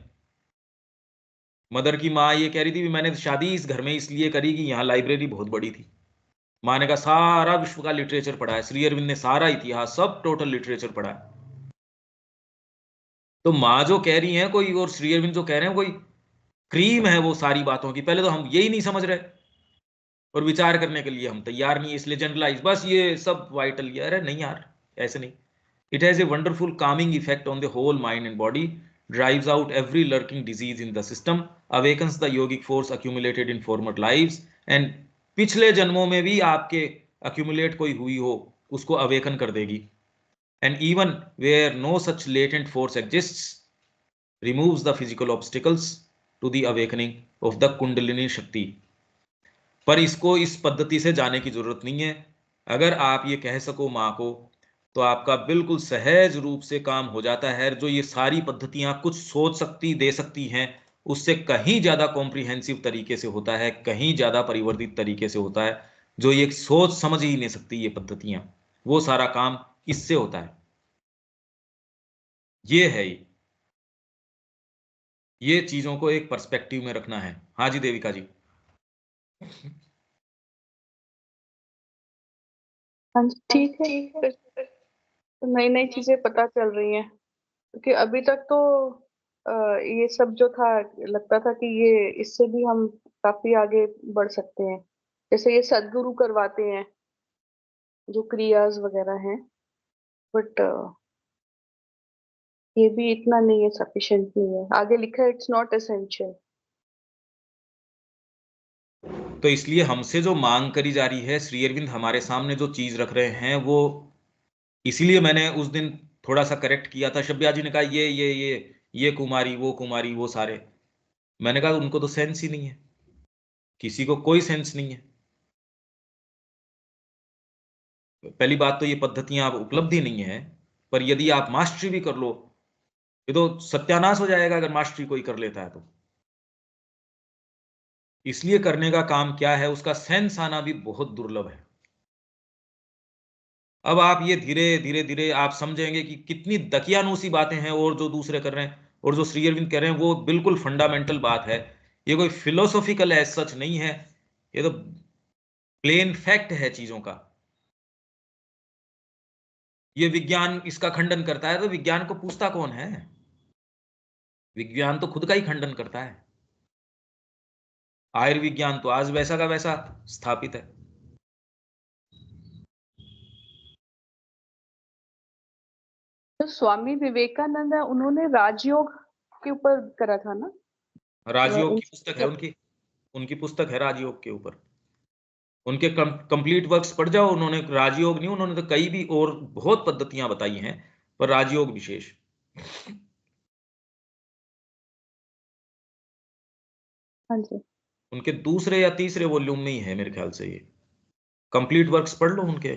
मदर की माँ ये कह रही थी भी मैंने शादी इस घर में इसलिए करी कि यहाँ लाइब्रेरी बहुत बड़ी थी। माँ ने कहा सारा विश्व का लिटरेचर पढ़ा है, श्री अरविंद ने सारा इतिहास सब टोटल लिटरेचर पढ़ा है। तो माँ जो कह रही है कोई, और श्री अरविंद जो कह रहे हैं कोई क्रीम है वो सारी बातों की। पहले तो हम यही नहीं समझ रहे और विचार करने के लिए हम तैयार नहीं, इसलिए जनरलाइज बस ये सब वाइटल। ये अरे नहीं यार, ऐसे नहीं। It has a wonderful calming effect on the whole mind and body, drives out every lurking disease in the system, awakens the yogic force accumulated in former lives, and पिछले जन्मों में भी आपके अक्यूमुलेट कोई हुई हो उसको अवेकन कर देगी। And even where no such latent force exists, removes the physical obstacles to the awakening of the kundalini shakti. पर इसको इस पद्धति से जाने की जरूरत नहीं है। अगर आप ये कह सको माँ को तो आपका बिल्कुल सहज रूप से काम हो जाता है। जो ये सारी पद्धतियां कुछ सोच सकती दे सकती हैं, उससे कहीं ज्यादा कॉम्प्रिहेंसिव तरीके से होता है, कहीं ज्यादा परिवर्तित तरीके से होता है। जो ये सोच समझ ही नहीं सकती ये पद्धतियां, वो सारा काम इससे होता है। ये है ये चीजों को एक पर्सपेक्टिव में रखना है। हाँ जी देविका जी। हाँ जी ठीक है। तो नई नई चीजें पता चल रही हैं, क्योंकि अभी तक तो ये सब जो था लगता था कि ये इससे भी हम काफी आगे बढ़ सकते हैं। जैसे ये सदगुरु करवाते हैं जो क्रियाज वगैरह हैं, बट ये भी इतना नहीं है, सफिशिएंट नहीं है। आगे लिखा है इट्स नॉट एसेंशियल। तो इसलिए हमसे जो मांग करी जा रही है, श्री अरविंद हमारे सामने जो चीज रख रहे हैं, वो इसीलिए मैंने उस दिन थोड़ा सा करेक्ट किया था। शब्या जी ने कहा ये कुमारी वो सारे, मैंने कहा उनको तो सेंस ही नहीं है, किसी को कोई सेंस नहीं है। पहली बात तो ये पद्धतियां आप उपलब्ध ही नहीं है। पर यदि आप मास्टरी भी कर लो ये तो सत्यानाश हो जाएगा अगर मास्टरी कोई कर लेता है तो। इसलिए करने का काम क्या है, उसका सेंस आना भी बहुत दुर्लभ है। अब आप ये धीरे धीरे धीरे आप समझेंगे कि कितनी दकियानूसी बातें हैं और जो दूसरे कर रहे हैं, और जो श्री अरविंद कह रहे हैं वो बिल्कुल फंडामेंटल बात है। ये कोई फिलोसॉफिकल एज सच नहीं है, ये तो प्लेन फैक्ट है चीजों का। ये विज्ञान इसका खंडन करता है तो विज्ञान को पूछता कौन है? विज्ञान तो खुद का ही खंडन करता है। आयुर्विज्ञान तो आज वैसा का वैसा स्थापित है। तो स्वामी विवेकानंद है, उन्होंने राजयोग के ऊपर करा था ना? राजयोग की पुस्तक है इंस्टीट्यूट। उनकी, उनकी पुस्तक है राजयोग के ऊपर। उनके कंप्लीट वर्क्स पढ़ जाओ, उन्होंने राजयोग नहीं, उन्होंने तो कई भी और बहुत पद्धतियां बताई हैं, पर राजयोग विशेष। हाँ जी। उनके दूसरे या तीसरे वॉल्यूम में ही है मेरे ख्याल से ये। कंप्लीट वर्क्स पढ़ लो उनके।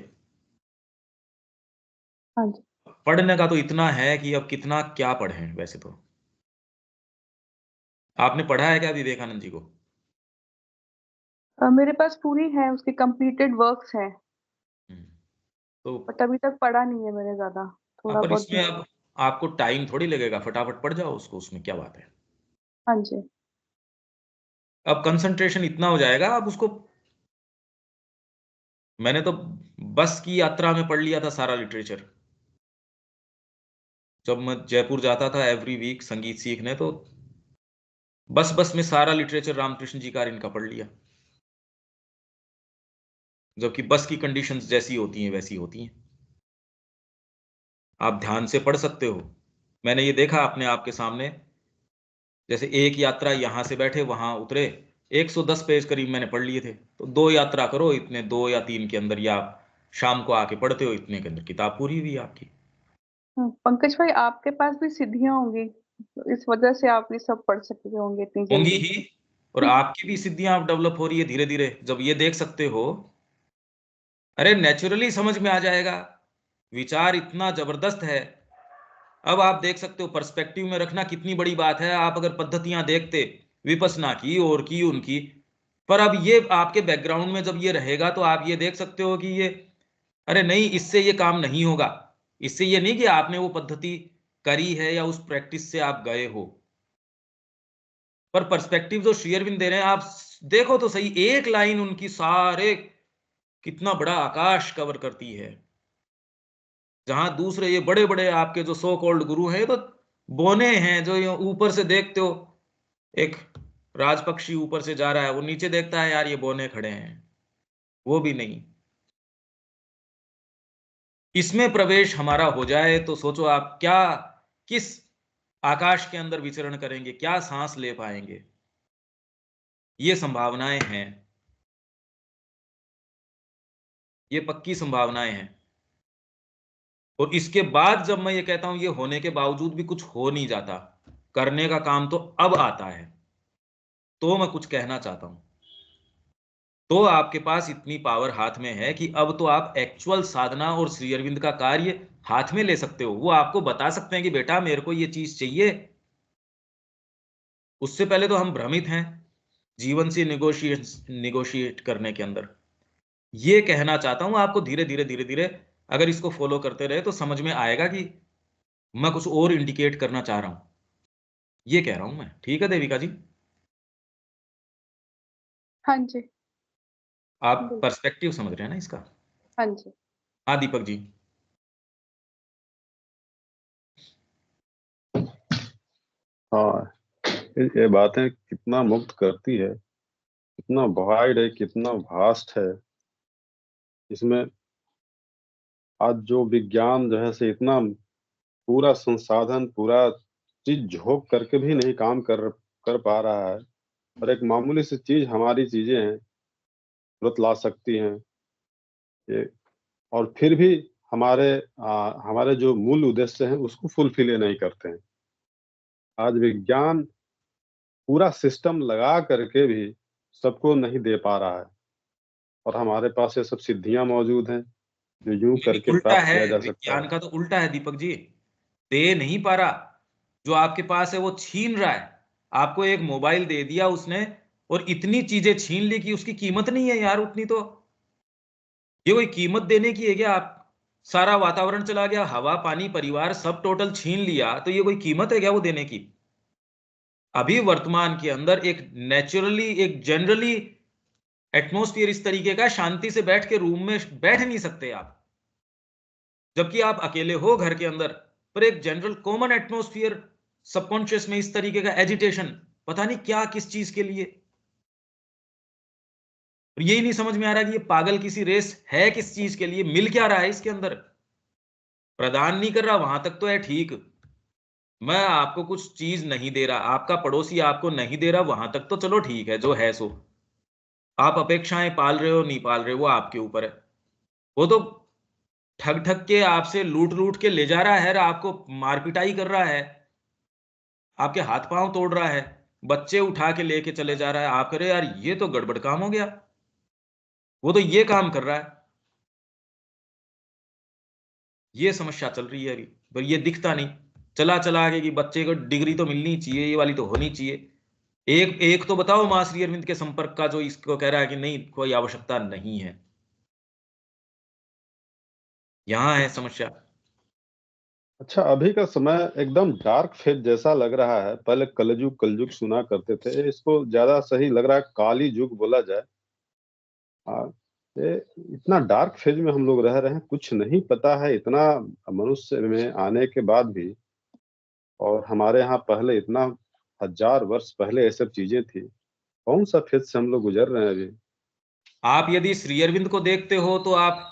हाँ जी। पढ़ने का तो इतना है कि अब कितना क्या पढ़ें वैसे तो। आपने पढ़ा है क्या विवेकानंद जी को? मेरे पास पूरी है, उसकी कंप्लीटेड वर्क्स है, हम्म, तो बट अभी तक पढ़ा नहीं है मैंने ज्यादा, थोड़ा पर बहुत इसमें जो। अब आपको टाइम थोड़ी लगेगा, फटाफट पढ़ जाओ उसको, उसमें क्या बात है। हाँ जी। अब कंसंट्रेशन इतना हो जाएगा आप उसको। मैंने तो बस की यात्रा में पढ़ लिया था सारा लिटरेचर। जब मैं जयपुर जाता था एवरी वीक संगीत सीखने, तो बस बस में सारा लिटरेचर रामकृष्ण जी का इनका पढ़ लिया। जबकि बस की कंडीशंस जैसी होती हैं वैसी होती हैं। आप ध्यान से पढ़ सकते हो। मैंने ये देखा अपने आप के सामने, जैसे एक यात्रा यहां से बैठे वहां उतरे, 110 पेज करीब मैंने पढ़ लिए थे। तो दो यात्रा करो, इतने 2 या 3 के अंदर, या आप शाम को आके पढ़ते हो, इतने के अंदर किताब पूरी हुई आपकी। पंकज भाई, आपके पास भी सिद्धियां होंगी, तो इस वजह से आप ये सब पढ़ सकते होंगे इतनी होंगी जल्दी। ही। और आपकी भी सिद्धियां आप डेवलप हो रही है धीरे धीरे, जब ये देख सकते हो। अरे नेचुरली समझ में आ जाएगा। विचार इतना जबरदस्त है। अब आप देख सकते हो, पर्सपेक्टिव में रखना कितनी बड़ी बात है। आप अगर पद्धतियां देखते विपස්සना की और की उनकी, पर अब ये आपके बैकग्राउंड में जब ये रहेगा तो आप ये देख सकते हो कि ये, अरे नहीं, इससे ये काम नहीं होगा। इससे ये नहीं कि आपने वो पद्धति करी है या उस प्रैक्टिस से आप गए हो, पर पर्सपेक्टिव जो श्री अरविंद दे रहे हैं, आप देखो तो सही, एक लाइन उनकी सारे कितना बड़ा आकाश कवर करती है। जहां दूसरे ये बड़े बड़े आपके जो सो कॉल्ड गुरु हैं, ये तो बोने हैं, जो ये ऊपर से देखते हो, एक राजपक्षी ऊपर से जा रहा है, वो नीचे देखता है, यार ये बोने खड़े हैं, वो भी नहीं। इसमें प्रवेश हमारा हो जाए तो सोचो आप क्या, किस आकाश के अंदर विचरण करेंगे, क्या सांस ले पाएंगे। ये संभावनाएं हैं, ये पक्की संभावनाएं हैं। और इसके बाद जब मैं ये कहता हूं ये होने के बावजूद भी कुछ हो नहीं जाता, करने का काम तो अब आता है, तो मैं कुछ कहना चाहता हूं। तो आपके पास इतनी पावर हाथ में है कि अब तो आप एक्चुअल साधना और श्री अरविंद का कार्य हाथ में ले सकते हो। वो आपको बता सकते हैं कि बेटा मेरे को ये चीज चाहिए। उससे पहले तो हम भ्रमित हैं जीवन से निगोशिएट करने के अंदर। ये कहना चाहता हूं आपको, धीरे धीरे धीरे धीरे अगर इसको फॉलो करते रहे तो समझ में आएगा कि मैं कुछ और इंडिकेट करना चाह रहा हूं। ये कह रहा हूं मैं, ठीक है देविका जी? हाँ जी। आप बिल्कुल। पर्सपेक्टिव समझ रहे हैं ना इसका? हाँ जी। हाँ दीपक जी। हाँ, ये बातें कितना मुक्त करती है, कितना वाइड है, कितना वास्ट है इसमें। आज जो विज्ञान जो है से इतना पूरा संसाधन, पूरा चीज झोंक करके भी नहीं काम कर पा रहा है, और एक मामूली सी चीज, हमारी चीजें हैं, तुरंत ला सकती हैं ये। और फिर भी हमारे जो मूल उद्देश्य हैं उसको फुलफिल नहीं करते हैं। आज विज्ञान पूरा सिस्टम लगा करके भी सबको नहीं दे पा रहा है, और हमारे पास ये सब सिद्धियां मौजूद हैं जो यूं नहीं, करके उल्टा प्राप्त है, किया जा सकता विज्ञान है। का तो उल्टा है दीपक जी। दे नहीं पा रहा, जो आपके पास है वो छीन रहा है। आपको एक मोबाइल दे दिया उसने और इतनी चीजें छीन ली कि उसकी कीमत नहीं है यार उतनी। तो ये कोई कीमत देने की है क्या? आप सारा वातावरण चला गया, हवा पानी परिवार सब टोटल छीन लिया, तो ये कोई कीमत है क्या वो देने की? अभी वर्तमान के अंदर एक नेचुरली एक जनरली एटमोस्फियर इस तरीके का, शांति से बैठ के रूम में बैठ नहीं सकते आप, जबकि आप अकेले हो घर के अंदर, पर एक जनरल कॉमन एटमोस्फियर सबकॉन्शियस में इस तरीके का एजिटेशन, पता नहीं क्या किस चीज के लिए। और यही नहीं समझ में आ रहा कि ये पागल किसी रेस है किस चीज के लिए, मिल क्या रहा है इसके अंदर। प्रदान नहीं कर रहा वहां तक तो है ठीक, मैं आपको कुछ चीज नहीं दे रहा, आपका पड़ोसी आपको नहीं दे रहा वहां तक तो चलो ठीक है, जो है सो। आप अपेक्षाएं पाल रहे हो नहीं पाल रहे हो वो आपके ऊपर है। वो तो ठग ठग के आपसे लूट लूट के ले जा रहा है, आपको मारपिटाई कर रहा है, आपके हाथ पांव तोड़ रहा है, बच्चे उठा के लेके चले जा रहा है। आप कह रहे यार ये तो गड़बड़ काम हो गया, वो तो ये काम कर रहा है। ये समस्या चल रही है अभी, पर ये दिखता नहीं। चला चला आगे कि बच्चे को डिग्री तो मिलनी चाहिए, ये वाली तो होनी चाहिए। एक एक तो बताओ मां श्री अरविंद के संपर्क का जो इसको कह रहा है कि नहीं कोई आवश्यकता नहीं है। यहां है समस्या। अच्छा, अभी का समय एकदम डार्क फेज जैसा लग रहा है। पहले कलयुग कलयुग सुना करते थे, इसको ज्यादा सही लग रहा है काली युग बोला जाए। हाँ, ये इतना डार्क फेज में हम लोग रह रहे हैं, कुछ नहीं पता है इतना मनुष्य में आने के बाद भी। और हमारे यहाँ पहले इतना 1000 वर्ष पहले ये सब चीजें थी। कौन सा फेज से हम लोग गुजर रहे हैं अभी। आप यदि श्री अरविंद को देखते हो तो आप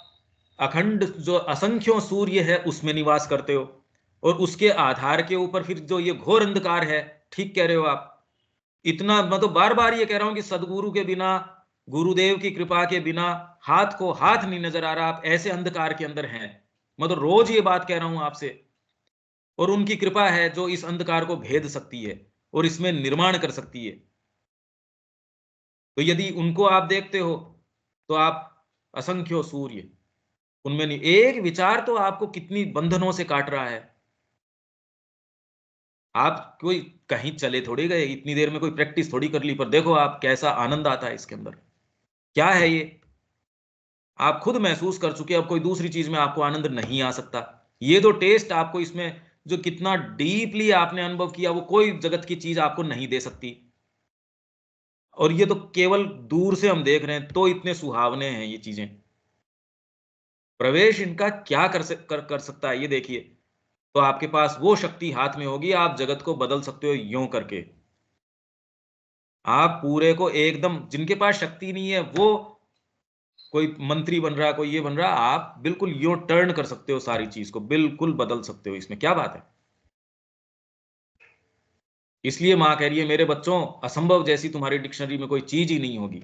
अखंड जो असंख्यों सूर्य है उसमें निवास करते हो, और उसके आधार के ऊपर फिर जो ये घोर अंधकार है, ठीक कह रहे हो आप। इतना मैं तो बार बार ये कह रहा हूं कि सदगुरु के बिना, गुरुदेव की कृपा के बिना हाथ को हाथ नहीं नजर आ रहा, आप ऐसे अंधकार के अंदर हैं। मैं तो रोज ये बात कह रहा हूं आपसे। और उनकी कृपा है जो इस अंधकार को भेद सकती है और इसमें निर्माण कर सकती है। तो यदि उनको आप देखते हो तो आप असंख्यों सूर्य, उनमें नहीं एक विचार तो आपको कितनी बंधनों से काट रहा है। आप कोई कहीं चले थोड़ी गए, इतनी देर में कोई प्रैक्टिस थोड़ी कर ली, पर देखो आप कैसा आनंद आता है इसके अंदर। क्या है ये, आप खुद महसूस कर चुके, अब कोई दूसरी चीज में आपको आनंद नहीं आ सकता। ये तो टेस्ट आपको इसमें जो कितना डीपली आपने अनुभव किया, वो कोई जगत की चीज आपको नहीं दे सकती। और ये तो केवल दूर से हम देख रहे हैं तो इतने सुहावने हैं ये चीजें। प्रवेश इनका क्या कर सकता है ये देखिए। तो आपके पास वो शक्ति हाथ में होगी, आप जगत को बदल सकते हो यूं करके। आप पूरे को एकदम, जिनके पास शक्ति नहीं है वो कोई मंत्री बन रहा, कोई ये बन रहा, आप बिल्कुल यूं टर्न कर सकते हो, सारी चीज को बिल्कुल बदल सकते हो, इसमें क्या बात है। इसलिए मां कह रही है मेरे बच्चों, असंभव जैसी तुम्हारी डिक्शनरी में कोई चीज ही नहीं होगी,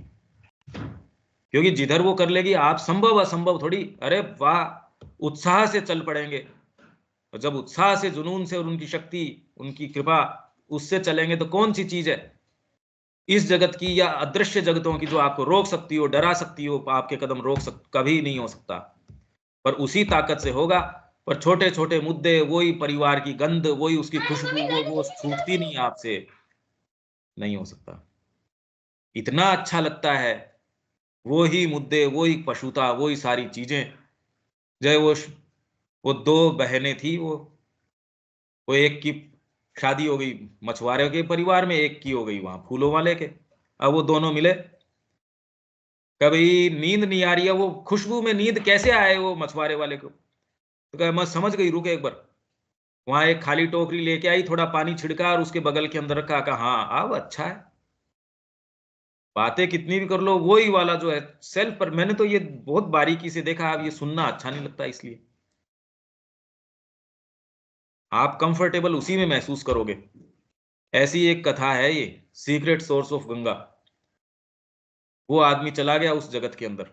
क्योंकि जिधर वो कर लेगी आप संभव असंभव थोड़ी, अरे वाह, उत्साह से चल पड़ेंगे। और जब उत्साह से, जुनून से, और उनकी शक्ति, उनकी कृपा, उससे चलेंगे तो कौन सी चीज है इस जगत की या अदृश्य जगतों की जो आपको रोक सकती हो, डरा सकती हो, आपके कदम कभी नहीं हो सकता। पर उसी ताकत से होगा। पर छोटे छोटे मुद्दे, वही परिवार की गंध, वही उसकी खुशबू, वो छूटती नहीं आपसे, नहीं हो सकता। इतना अच्छा लगता है, वही मुद्दे, वही पशुता, वही सारी चीजें। जय वो दो बहनें थी, वो एक की शादी हो गई मछुआरे के परिवार में, एक की हो गई वहां फूलों वाले के। अब वो दोनों मिले, कभी नींद नहीं आ रही है, वो खुशबू में नींद कैसे आए वो मछुआरे वाले को। तो कहा मैं समझ गई, रुक एक बार। वहां एक खाली टोकरी लेके आई, थोड़ा पानी छिड़का और उसके बगल के अंदर रखा, कहा हाँ अब अच्छा है। बातें कितनी भी कर लो, वही वाला जो है सेल्फ पर, मैंने तो ये बहुत बारीकी से देखा, अब ये सुनना अच्छा नहीं लगता, इसलिए आप कंफर्टेबल उसी में महसूस करोगे। ऐसी एक कथा है ये, सीक्रेट सोर्स ऑफ गंगा। वो आदमी चला गया उस जगत के अंदर,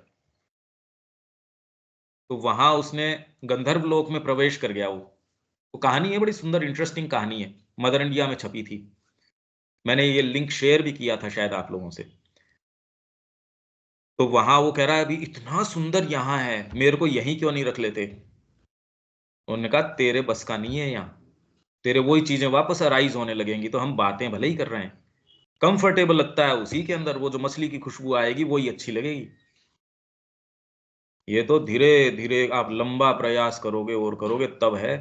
तो वहां उसने गंधर्व लोक में प्रवेश कर गया। वो कहानी है, बड़ी सुंदर इंटरेस्टिंग कहानी है, मदर इंडिया में छपी थी। मैंने ये लिंक शेयर भी किया था शायद आप लोगों से। तो वहां वो कह रहा है अभी इतना सुंदर यहाँ है, मेरे को यहीं क्यों नहीं रख लेते। उन्होंने कहा तेरे बस का नहीं है यहाँ, तेरे वही चीजें वापस अराइज होने लगेंगी। तो हम बातें भले ही कर रहे हैं, कंफर्टेबल लगता है उसी के अंदर, वो जो मछली की खुशबू आएगी वही अच्छी लगेगी। ये तो धीरे धीरे आप लंबा प्रयास करोगे और करोगे तब है।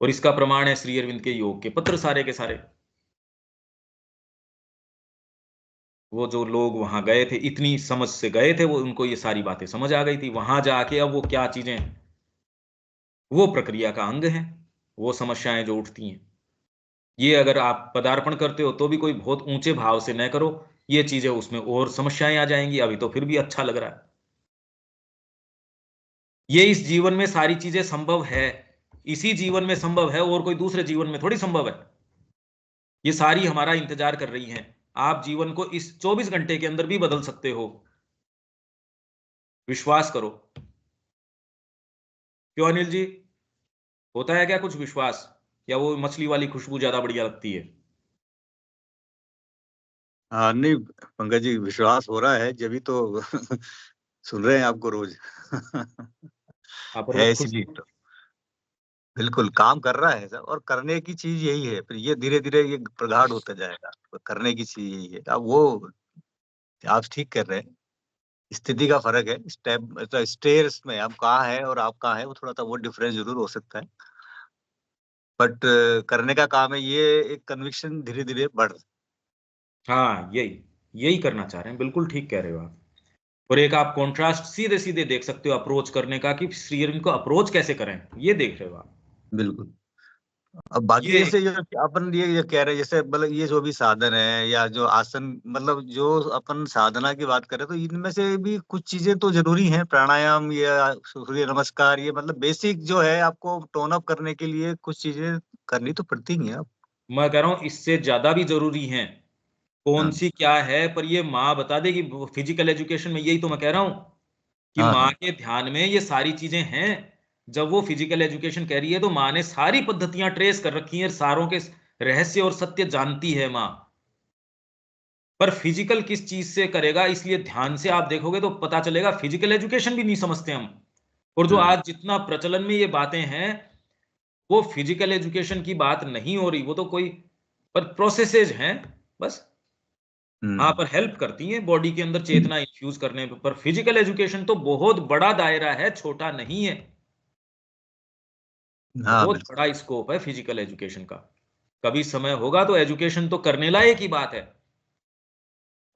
और इसका प्रमाण है श्री अरविंद के योग के पत्र सारे के सारे। वो जो लोग वहां गए थे, इतनी समझ से गए थे, वो उनको ये सारी बातें समझ आ गई थी। वहां जाके अब वो क्या चीजें, वो प्रक्रिया का अंग है, वो समस्याएं जो उठती हैं। ये अगर आप पदार्पण करते हो तो भी कोई बहुत ऊंचे भाव से न करो, ये चीजें उसमें और समस्याएं आ जाएंगी। अभी तो फिर भी अच्छा लग रहा है। ये इस जीवन में सारी चीजें संभव है, इसी जीवन में संभव है, और कोई दूसरे जीवन में थोड़ी संभव है। ये सारी हमारा इंतजार कर रही हैं। आप जीवन को इस 24 घंटे के अंदर भी बदल सकते हो, विश्वास करो। क्यों अनिल जी, होता है क्या कुछ विश्वास, या वो मछली वाली खुशबू ज्यादा बढ़िया लगती है? हाँ नहीं पंकज जी, विश्वास हो रहा है जब भी तो सुन रहे हैं आपको रोज। आप और वो है इसीलिए खुशबू, तो बिल्कुल काम कर रहा है सब, और करने की चीज यही है। फिर ये धीरे धीरे ये प्रगाढ़ होता जाएगा। तो करने की चीज यही है। अब वो आप ठीक कर रहे हैं। स्थिति का फर्क है, स्टेप स्टेयर्स में आप कहाँ है और आप कहाँ है, वो थोड़ा सा वो डिफरेंस जरूर हो सकता है। बट करने का काम है ये, एक कन्विक्शन धीरे धीरे बढ़ रहा है। हाँ यही यही करना चाह रहे हैं, बिल्कुल ठीक कह रहे हो आप। और एक आप कॉन्ट्रास्ट सीधे सीधे देख सकते हो अप्रोच करने का, कि श्री अरविंद को अप्रोच कैसे करें, ये देख रहे हो आप। बिल्कुल। अब बाकी ये जैसे जो अपन ये कह रहे हैं, जैसे मतलब ये जो भी साधन है या जो आसन, मतलब जो अपन साधना की बात करें, तो इनमें से भी कुछ चीजें तो जरूरी हैं। प्राणायाम या सूर्य नमस्कार, ये मतलब बेसिक जो है, आपको टोन अप करने के लिए कुछ चीजें करनी तो पड़ती ही हैं। मैं कह रहा हूं इससे ज्यादा भी जरूरी है। कौन हाँ सी क्या है पर ये माँ बता देगी। फिजिकल एजुकेशन में यही तो मैं कह रहा हूं, कि हाँ माँ हाँ के ध्यान में ये सारी चीजें हैं। जब वो फिजिकल एजुकेशन कह रही है तो माँ ने सारी पद्धतियां ट्रेस कर रखी हैं, सारों के रहस्य और सत्य जानती है माँ। पर फिजिकल किस चीज से करेगा, इसलिए ध्यान से आप देखोगे तो पता चलेगा फिजिकल एजुकेशन भी नहीं समझते हम। और जो हम्म, आज जितना प्रचलन में ये बातें हैं, वो फिजिकल एजुकेशन की बात नहीं हो रही, वो तो कोई पर प्रोसेसेज हैं बस। हाँ, हम्म, पर हेल्प करती हैं बॉडी के अंदर चेतना इन्फ्यूज करने पर फिजिकल एजुकेशन तो बहुत बड़ा दायरा है, छोटा नहीं है। हाँ बहुत बिल्कुल। बड़ा स्कोप है फिजिकल एजुकेशन का। कभी समय होगा तो एजुकेशन तो करने लायक ही बात है,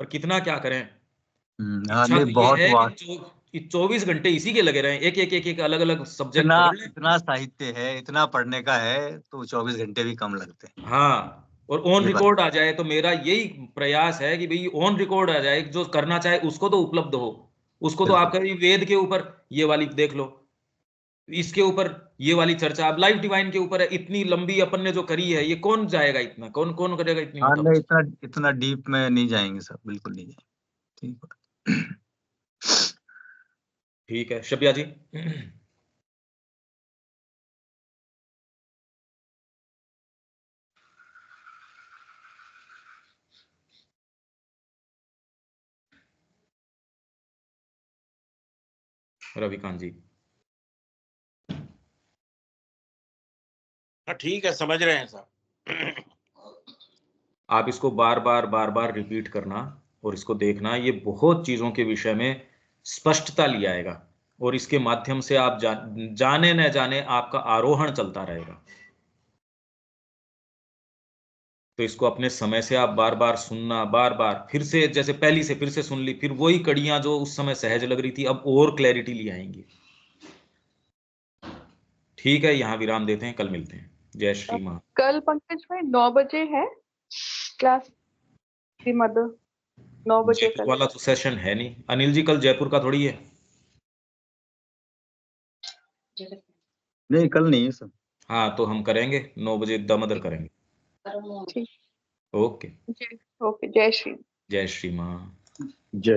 पर कितना क्या करें। हाँ इच्छा नहीं तो ये बहुत है वाह। कि 24 घंटे इसी के लगे रहें, एक एक एक एक अलग अलग सब्जेक्ट इतना पकड़ लें। इतना साहित्य है, इतना पढ़ने का है, तो 24 घंटे भी कम लगते हैं। हाँ, और ऑन ये बात। रिकॉर्ड आ जाए तो मेरा यही प्रयास है कि भाई ऑन रिकॉर्ड आ जाए, जो करना चाहे उसको तो उपलब्ध हो। उसको तो आप बिल्कुल। कहीं वेद के ऊपर ये वाली देख लो, इसके ऊपर ये वाली चर्चा, अब लाइफ डिवाइन के ऊपर है, इतनी लंबी अपन ने जो करी है, ये कौन जाएगा इतना, कौन कौन करेगा इतनी हाँ मतलब। नहीं, इतना इतना डीप में नहीं जाएंगे सब, बिल्कुल नहीं जाएंगे। ठीक है। ठीक है शबिया जी। रविकांत जी, हाँ ठीक है, समझ रहे हैं साहब। आप इसको बार बार रिपीट करना और इसको देखना, ये बहुत चीजों के विषय में स्पष्टता ले आएगा। और इसके माध्यम से आप जाने न जाने आपका आरोहण चलता रहेगा। तो इसको अपने समय से आप बार बार सुनना, बार बार फिर से, जैसे पहली से फिर से सुन ली, फिर वही कड़ियां जो उस समय सहज लग रही थी अब और क्लैरिटी ले आएंगी। ठीक है, यहाँ विराम देते हैं, कल मिलते हैं। जय श्री मां। कल पंकज भाई 9 बजे है क्लास की मदर, 9 बजे जयपुर कल। वाला तो सेशन है नहीं अनिल जी, कल जयपुर का थोड़ी है। नहीं कल नहीं है सब। हाँ, तो हम करेंगे 9 बजे दामोदर करेंगे। ठीक। ओके। ओके, जय श्री। जय श्री मां। जय